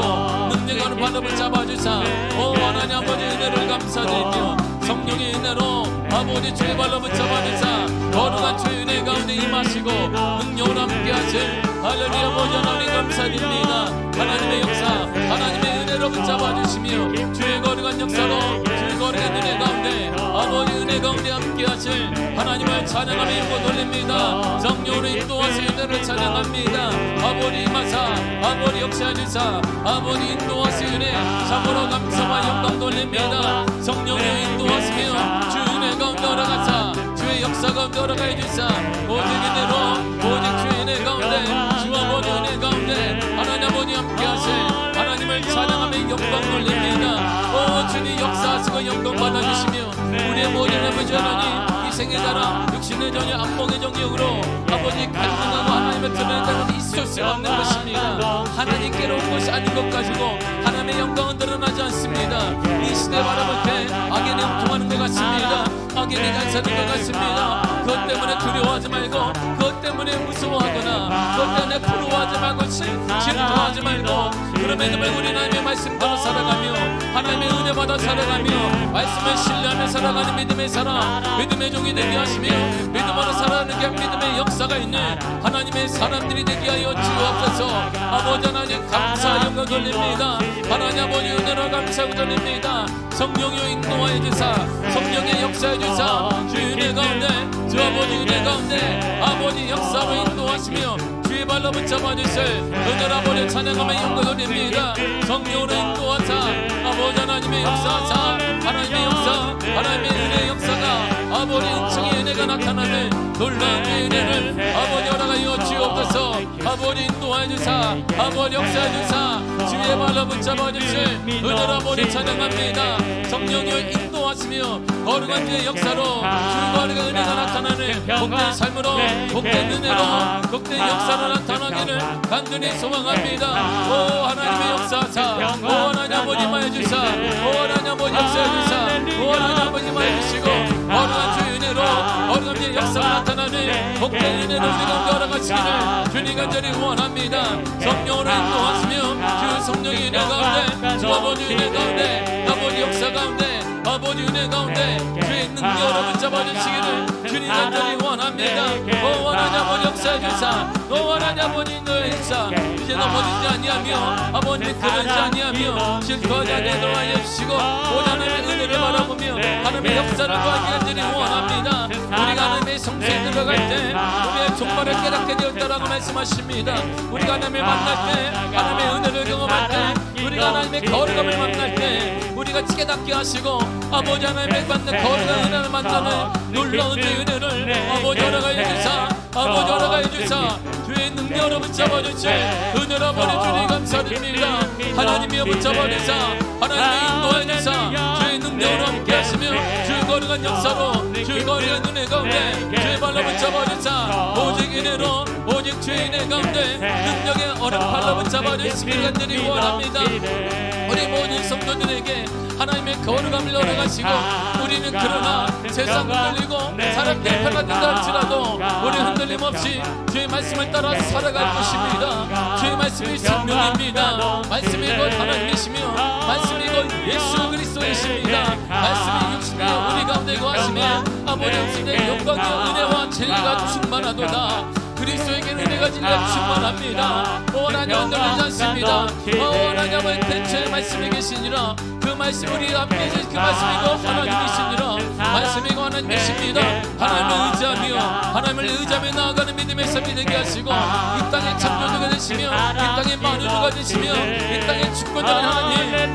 능력으로 발로 붙잡아 주사 오 하나님 아버지 은혜를 감사드리며 성령의 은혜로 아버지 주의 발로 붙잡아 주사 거룩한 주의 은혜 가운데 임하시고 능력으로 함께 하실 할렐루야. 아버지 하나님 감사드립니다. 하나님의 역사 하나님의 은혜로 붙잡아 주시며 주의 거룩한 역사로 주의 거룩한 은혜 가운데 아버지 은혜 가운데 함께 하실 하나님을 찬양하며 일고 돌립니다. 성령으로 인도하신 은혜를 찬양합니다. 아버지 임하사 아버지 역사해 주사 아버지 인도하신 은혜 참으로 감사와 영광 돌립니다. 성령으로 인도하시며 주 은혜 가운데 허락하사 주의 역사 가운데 허락해 주사 오직 은혜로 오직 주의 은혜 가운데 주 아버지 은혜 가운데 하나님 아버지 함께 하실 하나님을 찬양하며 영광 돌립니다. 오 주님 역사하시고 영광 받아주시며 우리의 모든 아버지 하나님 이 생에 따라 육신의 전혀 안목의 정력으로 아버지 갈등하고 하나님의 드러내는 것이 있을 수 없는 것입니다. 하나님께로 온 것이 아닌 것 가지고 하나님의 영광은 드러나지 않습니다. 이 시대 바라볼 때 악의 능통하는 것 같습니다. 악의 내가 사는 것 같습니다. 그것 때문에 두려워하지 말고 그것 때문에 무서워하거나 그것 때문에 부러워하지 말고 질투하지 말고 그럼에도 불구하고 우리 하나님의 말씀대로 살아가며 하나님의 은혜 받아 살아가며 말씀을 신뢰하며 살아가는 믿음의 사람 믿음의 종이 되게 하시며 믿음으로 살아가는 게 믿음의 역사가 있는 하나님의 사람들이 되게 하여 주옵소서. 아버지 하나님 감사 영광 돌립니다. 하나님 아버지 은혜로 감사하고 돌립니다. 성령이여 인도하여 주사 성령의 역사해 주사 주의 은혜 가운데 주 아버지 은혜 가운데 아버지 역사로 인도하시며 주의 발로 붙잡아 주실 은혜로 아버지 찬양하며 영광 돌립니다. 성령으로 인도하사 아버지 하나님의 역사하사 하나님의 역사 하나님의 은혜의 역사가 아버지 은총의 은혜가 나타나는 놀라운 은혜를 아버지 허락하여 주옵소서. 아버지 인도하여 주사 아버지 역사해 주사 주의 발로 붙잡아 주실 은혜로 아버지 찬양합니다. 성령이여 인도하시며 거룩한 주의 역사로 주의 거룩한 은혜가 나타나는 복된 삶으로 복된 은혜로 복된 역사로 나타나기를 간절히 소망합니다. 오 하나님의 역사하사 오 하나님 아버지 임하여 주사 오 하나님 아버지 역사해 주사 오 하나님 아버지 임하여 주시고 거룩한 주의 은혜로 거룩한 주의 역사가 나타나는 복된 은혜로 우리 가운데 허락하시기를 주님 간절히 원합니다. 성령으로 인도하시며 주 성령의 은혜 가운데 주 아버지 은혜 가운데 아버지 역사 가운데 아버지 은혜 가운데 주의 능력으로 붙잡아주시기를 주님 간절히 원합니다. 원하냐 아버지 역사해 주사 원하냐 아버지 너의 역사 이제 넘어지지 아니하며 아버지 그러지 아니하며 실패하지 않도록 하여 주시고 오자님의 은혜를 바라보며 하나님의 역사를 구하기 간절히 원합니다. 우리가 하나님의 성소에 들어갈 때 우리의 종말을 깨닫게 되었다라고 말씀하십니다. 우리가 하나님을 만날 때 하나님의 은혜를 경험할 때 우리가 하나님의 거룩함을 만날 때 우리가 깨닫게 하시고 아버지 하나님의 받는 거룩한 은혜를 만나는 놀라운 주의 은혜를 아버지 허락하여 주사 아버지 허락하여 주사 주의 능력으로 붙잡아주시 은혜로 아버지 주님 감사드립니다. 하나님이여 붙잡아주사 하나님의 인도하여 주사 주의 능력으로 함께 하시며 주의 거룩한 역사로 주의 거룩한 은혜 가운데 주의 발로 붙잡아주사 오직 은혜로 오직 주의 은혜 가운데 능력의 어렵팔로 붙잡아주시길 간절히 원합니다. 우리 모든 성도들에게 하나님의 거룩함을 열어가시고 우리는 그러나 세상 흔들리고 사람들 편가 된다 할지라도 우리 흔들림 없이 주의 말씀을 따라 살아갈 것입니다. 주의 말씀이 생명입니다. 말씀이 곧 하나님이시며 말씀이 곧 예수 그리스도이십니다. 말씀이 육신이여 우리 가운데 거하시며 아버지 없으니 영광과 은혜와 진리가 충만하도다. 그리스도에게는 은혜가 진리가 충만합니다. 원하냐 흔들리지 않습니다. 원하냐 대체의 말씀이 계시니라. 그 말씀 우리 앞에 계신 그 말씀이고 하나님이시니라. 말씀이고 하나님이십니다. 하나님을 의지하며 하나님을 의지하며 나아가는 믿음의 삶이 되게 하시고 이 땅에 창조주가 되시며 이 땅에 만유주가 되시며 이 땅에 주권자는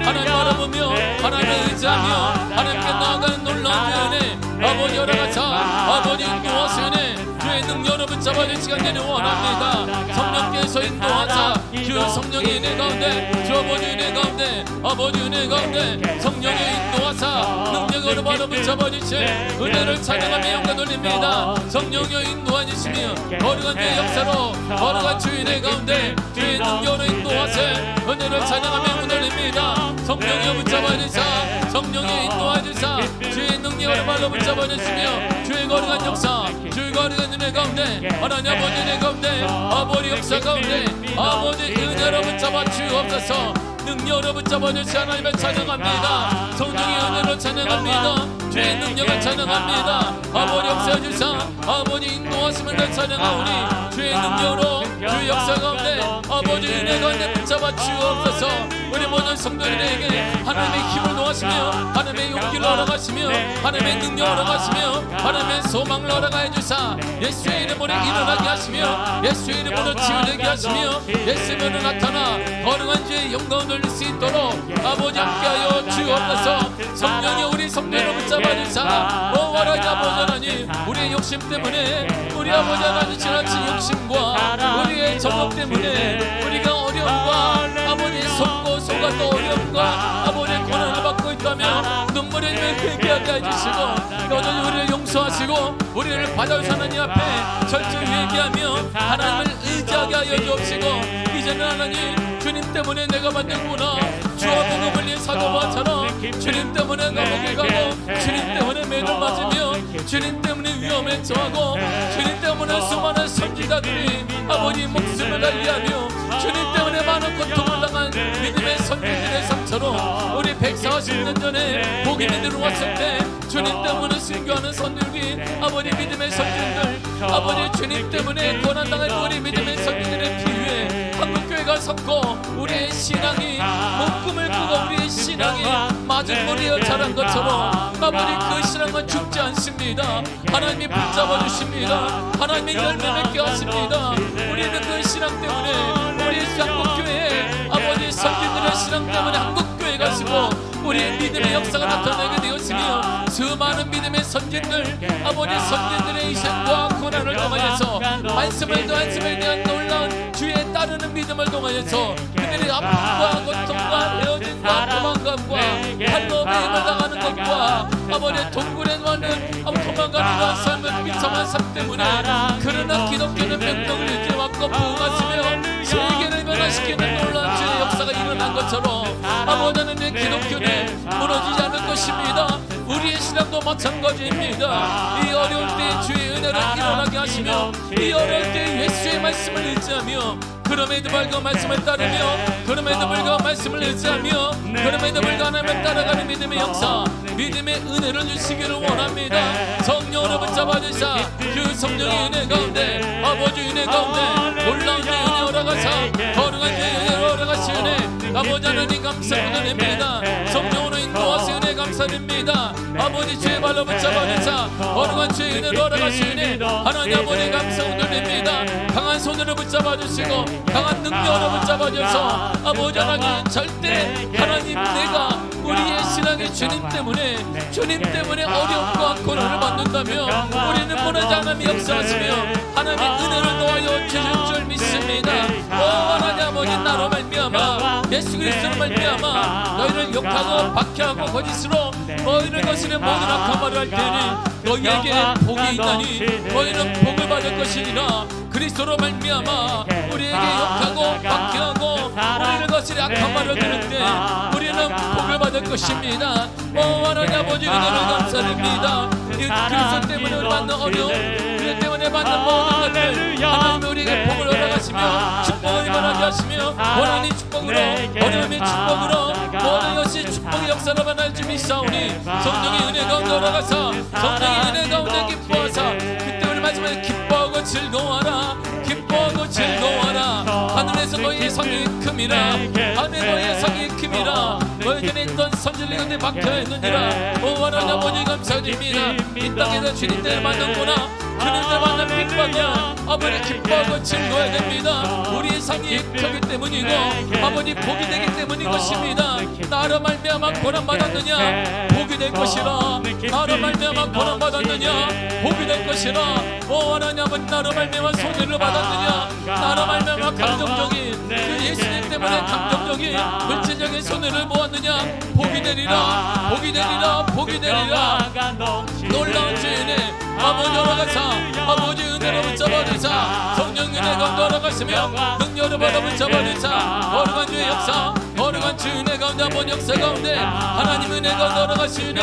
하나님 바라보며 하나님을 의지하며 하나님께 나아가는 놀라운 은혜 아버지 열어가자 아버지 인도하사 은혜 주의 능력으로 붙잡아줄 시간들이 원합니다. 성령께서 인도하사 주 성령의 은혜 가운데 주 아버지 은혜 가운데 아버지 은혜 가운데 성령의 인도하사 능력으로 바로 붙잡아주시 은혜를 찬양하며 영광 돌립니다. 성령의 인도하시며 거룩한 주의 역사로 거룩한 주의 은혜 가운데 주의 능력으로 인도하사 은혜를 찬양하며 영광 돌립니다. 성령의 붙잡아주사 성령의 인도하주사 주의 능력으로 바로 붙잡아주시며 주의 거룩한 역사 주의 거룩한 은혜 가운데 하나님 아버지 은혜 가운데 아버지 역사 가운데 아버지 은혜로 붙잡아 주옵소서. 능력으로 붙잡아주시 하나님을 찬양합니다. 성령의 은혜로 찬양합니다. 주의 능력을 찬양합니다. 아버지 역사해 주사 아버지 인도하심을 찬양하오니 주의 능력으로 주의 역사 가운데 아버지 은혜 가운데 붙잡아 주옵소서. 우리 모든 성도들에게 하나님의 힘을 도하시며 하나님의 용기를 허락하시며 하나님의 능력을 허락하시며 하나님의 소망을 허락하여 주사 예수의 이름으로 일어나게 하시며 예수의 이름으로 치유되게 하시며 예수의 이름으로 나타나 거룩한 주의 영광을 돌릴 수 있도록 아버지 함께하여 주옵소서. 성령이 우리 성도를 붙잡아 주사 원하지 아버지 하나님 우리의 욕심 때문에 우리 아버지 하나님 지나친 욕심과 우리의 정욕 때문에 우리가 어려움과 아버지 속고 속아도 어려움과 아버지 고난을 받고 있다면 눈물을 회개하게 해주시고 여전히 우리를 용서하시고 우리를 받아주신 하나님 앞에 철저히 회개하며 하나님을 의지하게 하여 주옵시고 이제는 하나님 주님 때문에 내가 만들구나 주와 복음을 위해 사도바처럼 주님 때문에 감옥에 가고 주님 때문에 매를 맞으며 주님 때문에 위험에 처하고 주님 때문에 수많은 선지자들이 아버지 목숨을 달리하며 주님 때문에 많은 고통을 당한 믿음의 선지자들의 삶처럼 우리 140년 전에 복음이 들어왔을 때 주님 때문에 순교하는 선들이 아버지 믿음의 선지자들 아버지 주님 때문에 고난당할 우리 믿음의 선지자들의 피위에 한국교회가 섰고 우리의 신앙이 목금을 꾸고 우리의 신앙이 맞은 머리에 자란 것처럼 아버지 그 신앙은 죽지 않습니다. 하나님이 붙잡아 주십니다. 하나님이 열매 맺게 하십니다. 우리는 그 신앙 때문에 우리 한국교회에 아버지 선지들의 신앙 때문에 한국교회가 서고 우리의 믿음의 역사가 나타나게 되었으며 수많은 믿음의 선진들 아버지 선진들의 희생과 고난을 통하여서 말씀을 대한 놀라운 주의 따르는 믿음을 통하여서 그들의 아픔과 고통과 헤어짐과 도망감과 팔로 매임을 당하는 것과 아버지 동굴에 가는 도망가는 이러한 삶을 비참한 삶 때문에 그러나 기독교는 명령을 유지해왔고 부흥하시며 세계를 변화시키는 놀라운 주의 역사가 일어난 것처럼 아버지는 내 기독교는 무너지지 않을 것입니다. 우리의 신앙도 마찬가지입니다. 이 어려울 때 주의 은혜를 일어나게 하시며 이 어려울 때 예수의 말씀을 의지하며 그럼에도 불구하고 말씀을 따르며 그럼에도 불구하고 말씀을 의지하며 그럼에도 불구하고 하나님을 따라가는 믿음의 역사, 믿음의 은혜를 주시기를 원합니다. 성령으로 붙잡아주사 그 성령의 은혜 가운데 아버지 은혜 가운데 놀라운 주 은혜 오라가사 거룩한 주 은혜 오라가시네 아버지 하나님 감사드립니다. 성령으로 인도하시 은혜 감사드립니다. 아버지 주의 발로 붙잡아주사 거룩한 주의 은혜로 오라가시네 하나님 아버지 감사드립니다. 강한 손으로 붙잡아주시고 강한 능력으로 붙잡아줘서 아버지 하나님 절대 하나님 내가 우리의 신앙이 주님 때문에 어려움과 고난을 받는다며 우리는 무너지 하나님이 역사하시며 하나님의 은혜를 도와여 주실 줄 믿습니다. 오 하나님 아버지 나로 말미암아 예수 그리스도로 말미암아 너희를 욕하고 박해하고 거짓으로 너희를 거스르는 모든 악한 말을 할 테니 너희에게 복이 있나니 너희는 복을 받을 것이니라. 그리스도로 말미암아 우리에게 욕하고 박해하고 우리를 거스르는 악한 말을 들을 때 우리는 복을 받을 것입니다. 오 하나님 아버지 은혜를 감사드립니다. 그리스도 때문에 우리 받는 어려움 그것 때문에 받는 모든 것들 하나님이 우리에게 복을 허락하시며 축복을 임하게 하시며 원하는 축복으로 어려움의 축복으로 모든 것이 축복의 역사로 만날 줄 믿사오니 성령의 은혜 가운데 허락하사 성령의 은혜 가운데 기뻐하사 그때 우리 마지막에 기뻐하고 즐거워하라 기뻐하고 즐거워하라. 하늘에서 너희의 성령이 큼이라 하늘 너희의 성령이 큼이라 너희 전에 있던 선진리 가운데 박혀있느니라. 오 하나님 아버지 감사드립니다. 이 땅에서 주님 때를 만났구나 주님 때를 만난 빅받아 아버지 기뻐하고 즐거워야 됩니다. 우리의 상이 크기 때문이고 아버지 복이 되기 때문인 것입니다. 나로 말미암아 고난받았느냐 복이 될 것이라. 나로 말미암아 고난받았느냐 복이 될 것이라. 오 하나님 아버지 나로 말미암아 손해를 받았느냐 나로 말미암아 감정적인 그 예수님 때문에 감정적인 물질적인 손해를 보았느냐 복이 되리라 복이 되리라 복이 되리라. 놀라운 주인의 아버지 오라가사 아버지 은혜로 붙잡아주사 성령 은혜가 걸어가시며 능력으로 받아 붙잡아주사 거룩한 주의 역사 거룩한 주 은혜 가운데 아버지 역사 가운데 하나님 은혜가 걸어가시네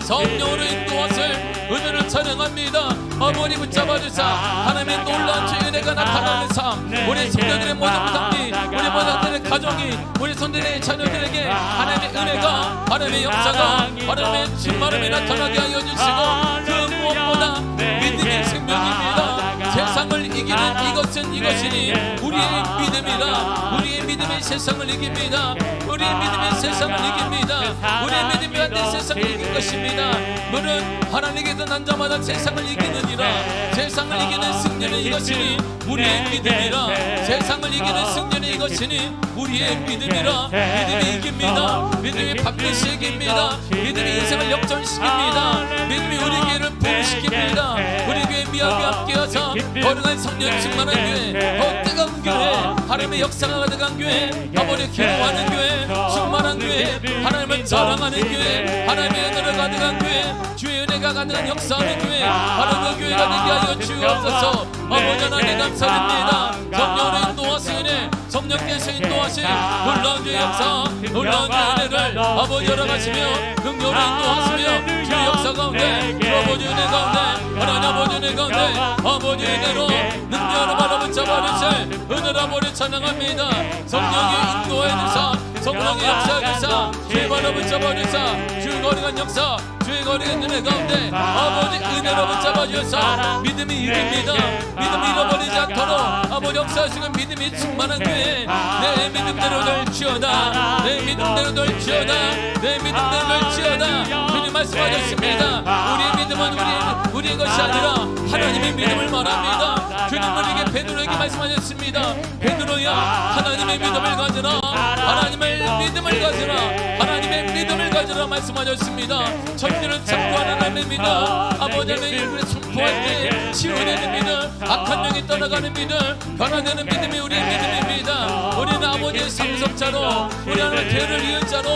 성령으로 인도하실 은혜를 찬양합니다. 아버지 붙잡아주사 하나님의 놀라운 주 은혜가 나타나는 삶 우리 성도들의 모든 부담이 우리 모두들의 가정이 우리 손들의 자녀들에게 하나님의 은혜가 하나님의 역사가 하나님의 충만함이 나타나게 하여 주시고 그 무엇보다 믿음의 생명입니다. 세상을 이기는 이것이니 우리의 믿음이라. 우리의 믿음이 세상을 이깁니다. 우리의 믿음이 세상을 이깁니다. 우리의 믿음이 한데 세상을 이긴 것입니다. 너는 하나님께서 난 자마다 세상을 이기느니라. 세상을 이기는 승리는 이것이니 우리의 믿음이라. 세상을 이기는 승리는 이것이니 우리의 믿음이라. 믿음이 이깁니다. 믿음이 반드시 이깁니다. 믿음이 인생을 역전시킵니다. 믿음이 우리 교회를 부흥시킵니다. 우리 교회 미하게 함께하사 거룩한 성령 충만한 교회 더 뜨거운 교회 하나님의 역사가 가득한 교회 아버지 기도하는 교회 충만한 교회 하나님을 자랑하는 교회 하나님의 은혜가 가득한 교회 주의 은혜가 가득한 역사하는 교회 하나님의 교회가 되게 하여 주옵소서. 아버지 하나님 감사드립니다. 성령으로 인도하시네 성령께서 인도하신 놀라운 주의 역사 놀라운 주의 은혜를 아버지 열어가시며 능력으로 인도하시며 주의 역사 가운데 아버지 은혜 가운데 하나님 아버지 은혜 가운데 아버지 은혜로 능력으로 바라붙잡아주실 은혜로 아버지 찬양합니다. 성령의 인도해 주사 성령의 역사해 주사 주의 바라붙잡아주사 주의 거룩한 역사 주의 거룩한 은혜 가운데 아버지 은혜로 붙잡아주사 믿음이 이깁니다. 믿음이 잃어버리지 않도록 아버지 역사하시고 믿음이 충만한 교회 내 믿음대로 될지어다 내 믿음대로 될지어다 내 믿음대로 될지어다 주님 말씀하셨습니다. 우리의 믿음은 우리의 것이 아니라 하나님의 믿음을 말합니다. 주님 우리에게 베드로에게 말씀하셨습니다. 베드로야 하나님의 믿음을 가져라 하나님의 믿음을 가져라 하나님의 믿음을 가져라 말씀하셨습니다. 천리를 참고하는 하나님의 믿음 아버지 하나님의 이름을 선포할 때 치유되는 믿음 악한 영이 떠나가는 믿음 변화되는 믿음이 우리의 믿음입니다. 우리는 아버지의 상속자로 우리 하나님의 교회를 이을 자로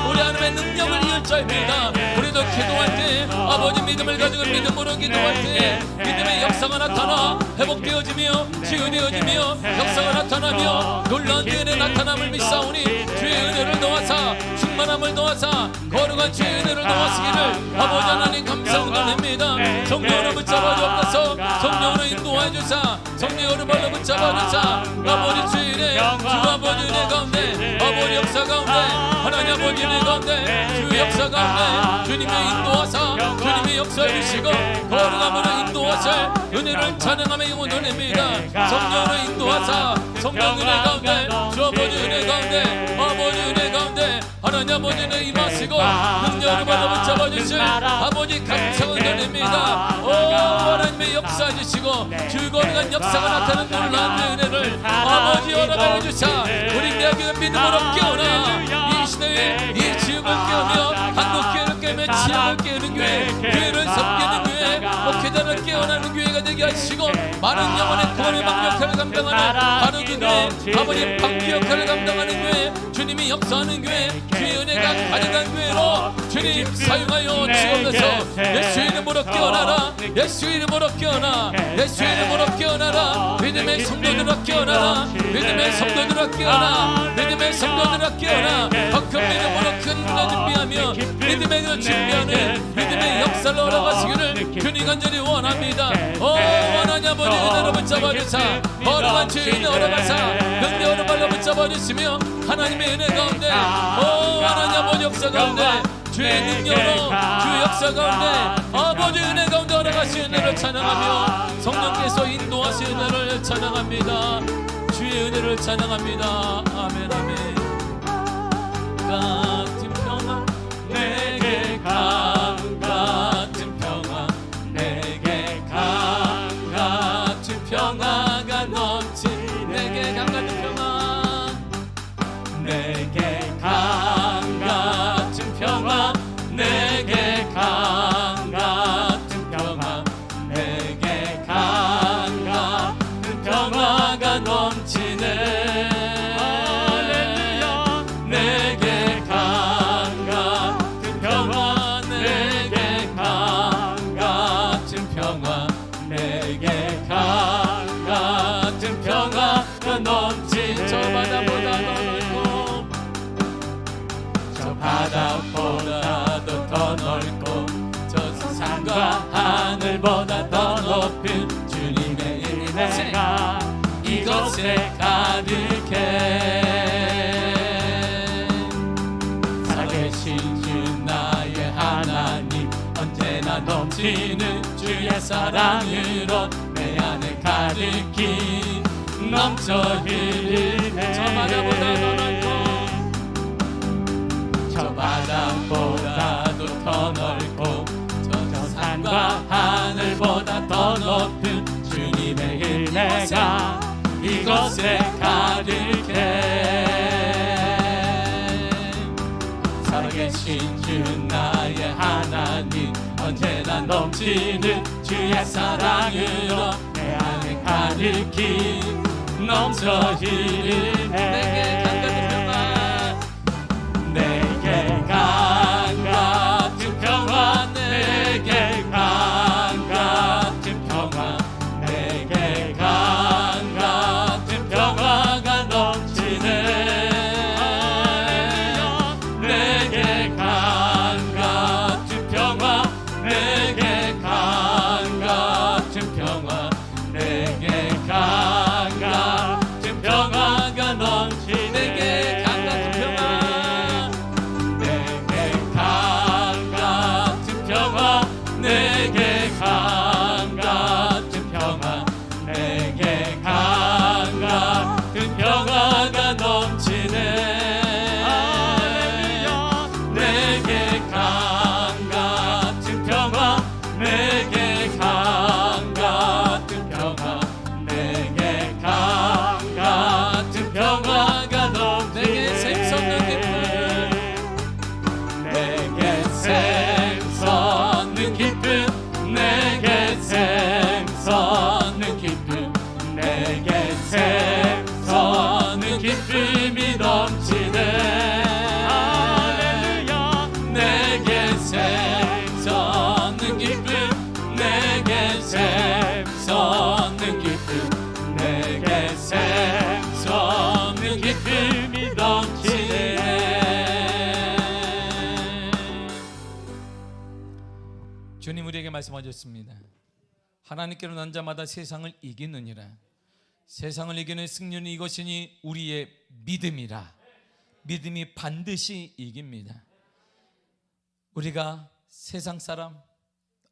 우리 하나님의 능력을 이을 자입니다. 우리도 기도할 때 아버지 믿음을 가지고 믿음으로 기도할 때 믿음의 역사가 나타나 회복되어지며 치유되어지며 역사가 나타나며 놀라운 은혜 나타남을 믿사오니 주의 은혜를 놓아사 충만함을 도와사 거룩한 주의 은혜를 도와시기를 아버지 하나님 감사를 드립니다. 성령으로 붙잡아 주옵소서. 성령으로 인도해 주사 성령으로 발로 붙잡아 주사 아버지 주의 은혜 주 아버지 은혜 가운데 아버지 역사 가운데 하나님 아버지 은혜 가운데 주 역사 가운데 주님의 인도하사 주님의 역사해 주시고 거룩함으로 인도하실 은혜를 찬양하며 원원입니다. 성령으로 인도하사 성령 은혜 가운데 주 아버지 은혜 가운데 아버지 은혜 가운데 하나님 아버지 은혜 임하시고 능력으로 발로 붙잡아 주실 아버지 감사를 드립니다. 오 하나님의 역사해 주시고 주 거룩한 역사가 나타나는 놀라운 은혜를 아버지 허락하여 주사 우리 대학교가 믿음으로 깨어나 이 시대에 이 지역을 깨우며 한국교회를 깨우며 지역을 깨우는 교회 교회를 섬기는 교회 목회자를 깨어나는 교회가 되게 하시고 많은 영혼의 구원의 방 역할을 감당하는 바로 그 교회 아버지 방주 역할을 감당하는 교회 주님이 역사하는 교회 주의 은혜가 가득한 교회로 주님 사용하여 주옵소서. 예수 이름으로 깨어나라 예수 이름으로 깨어나 예수 이름으로 깨어나라 믿음의 성도들아 깨어나라 믿음의 성도들아 깨어나 믿음의 성도들아 깨어나 더 큰 믿음으로 큰 일을 준비하며 믿음의 그 준비하는 믿음의 역사를 허락하시기를 주님 간절히 원합니다. 오 하나님 아버지 은혜로 붙잡아 주사 거룩한 주의 은혜 허락하사 능력으로 발로 붙잡아 주시며 하나님의 은혜 가운데 오 하나님 아버지 역사 가운데 주의 능력으로 주의 역사 가운데 아버지 은혜 가운데 허락하신 은혜를 찬양하며 성령께서 인도하신 은혜를 찬양합니다. 주의 은혜를 찬양합니다. 아멘 아멘. 같은 평화 내게 강 같은 평화 내게 강 같은 평화가 넘치 내게 강 같은 평화 내게 강 같은 평화 내게 강 같은 평화 내게 강 같은 평화가 넘치네 내게 강 같은 평화 내게 강 같은 평화 내게 강 같은 평화가 넘친 저 바다보다 더 넓고 저 바다보다도 더 넓고 저 산과 하늘보다 더 높은 주님의 은혜가 이곳에 가득해 살아계신 주 나의 하나님 언제나 넘치는 주의 사랑으로 내 안에 가득히 넘쳐 흐르네 저 바다보다 더 넓고 저 바다보다도 더 넓고 저 산과 하늘보다 더 높은 주님의 은혜가 이곳에 가득해 살아계신 주 나의 하나님 언제나 넘치는 주의 사랑으로 내 안에 가득히 넘쳐 흐르네 내게 강 같은 평화 내게 강 같은 평화 내게 강 같은 평화가 넘치네 내게 강 같은 평화 내게 강 같은 평화 내게 강 같은 평화가 넘치네 말씀하셨습니다. 하나님께로 난 자마다 세상을 이기느니라. 세상을 이기는 승리는 이것이니 우리의 믿음이라. 믿음이 반드시 이깁니다. 우리가 세상 사람,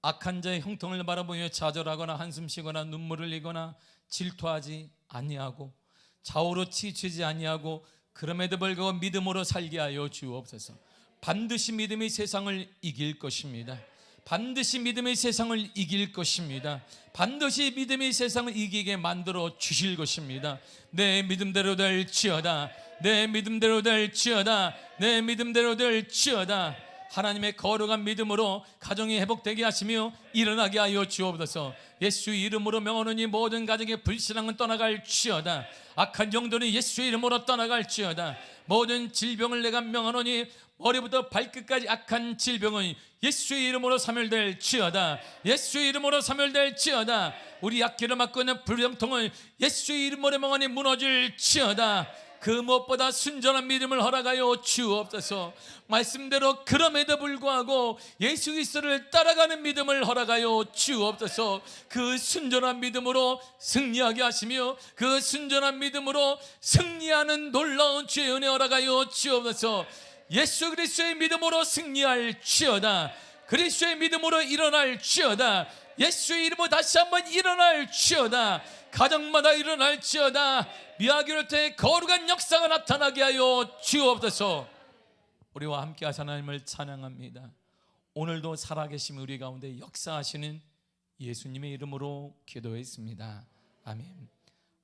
악한 자의 형통을 바라보며 좌절하거나 한숨 쉬거나 눈물을 흘리거나 질투하지 아니하고 좌우로 치치지 아니하고 그럼에도 불구하고 믿음으로 살게 하여 주옵소서. 반드시 믿음이 세상을 이길 것입니다. 반드시 믿음이 세상을 이길 것입니다. 반드시 믿음이 세상을 이기게 만들어 주실 것입니다. 내 믿음대로 될지어다. 내 믿음대로 될지어다. 내 믿음대로 될지어다. 하나님의 거룩한 믿음으로 가정이 회복되게 하시며 일어나게 하여 주옵소서. 예수의 이름으로 명하노니 모든 가정의 불신앙은 떠나갈지어다. 악한 영들은 예수의 이름으로 떠나갈지어다. 모든 질병을 내가 명하노니 머리부터 발끝까지 악한 질병은 예수의 이름으로 사멸될지어다. 예수의 이름으로 사멸될지어다. 우리 악기를 맡고 있는 불병통은 예수의 이름으로 명하니 무너질지어다. 그 무엇보다 순전한 믿음을 허락하여 주옵소서. 말씀대로 그럼에도 불구하고 예수 그리스도를 따라가는 믿음을 허락하여 주옵소서. 그 순전한 믿음으로 승리하게 하시며 그 순전한 믿음으로 승리하는 놀라운 주의 은혜 허락하여 주옵소서. 예수 그리스도의 믿음으로 승리할지어다. 그리스도의 믿음으로 일어날지어다. 예수의 이름으로 다시 한번 일어날지어다. 가정마다 일어날지어다. 미아교를 통해 거룩한 역사가 나타나게 하여 주옵소서. 우리와 함께 하신 하나님을 찬양합니다. 오늘도 살아계신 우리 가운데 역사하시는 예수님의 이름으로 기도했습니다. 아멘.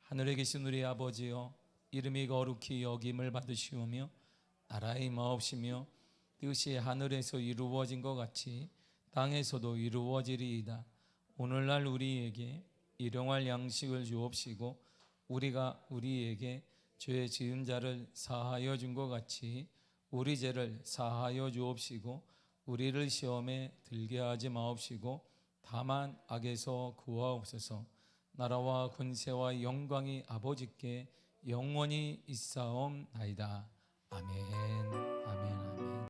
하늘에 계신 우리 아버지여, 이름이 거룩히 여김을 받으시오며 나라의 마옵시며 뜻이 하늘에서 이루어진 것 같이 땅에서도 이루어지리이다. 오늘날 우리에게 일용할 양식을 주옵시고 우리가 우리에게 죄 지은 자를 사하여 준 것 같이 우리 죄를 사하여 주옵시고 우리를 시험에 들게 하지 마옵시고 다만 악에서 구하옵소서. 나라와 권세와 영광이 아버지께 영원히 있사옵나이다. 아멘.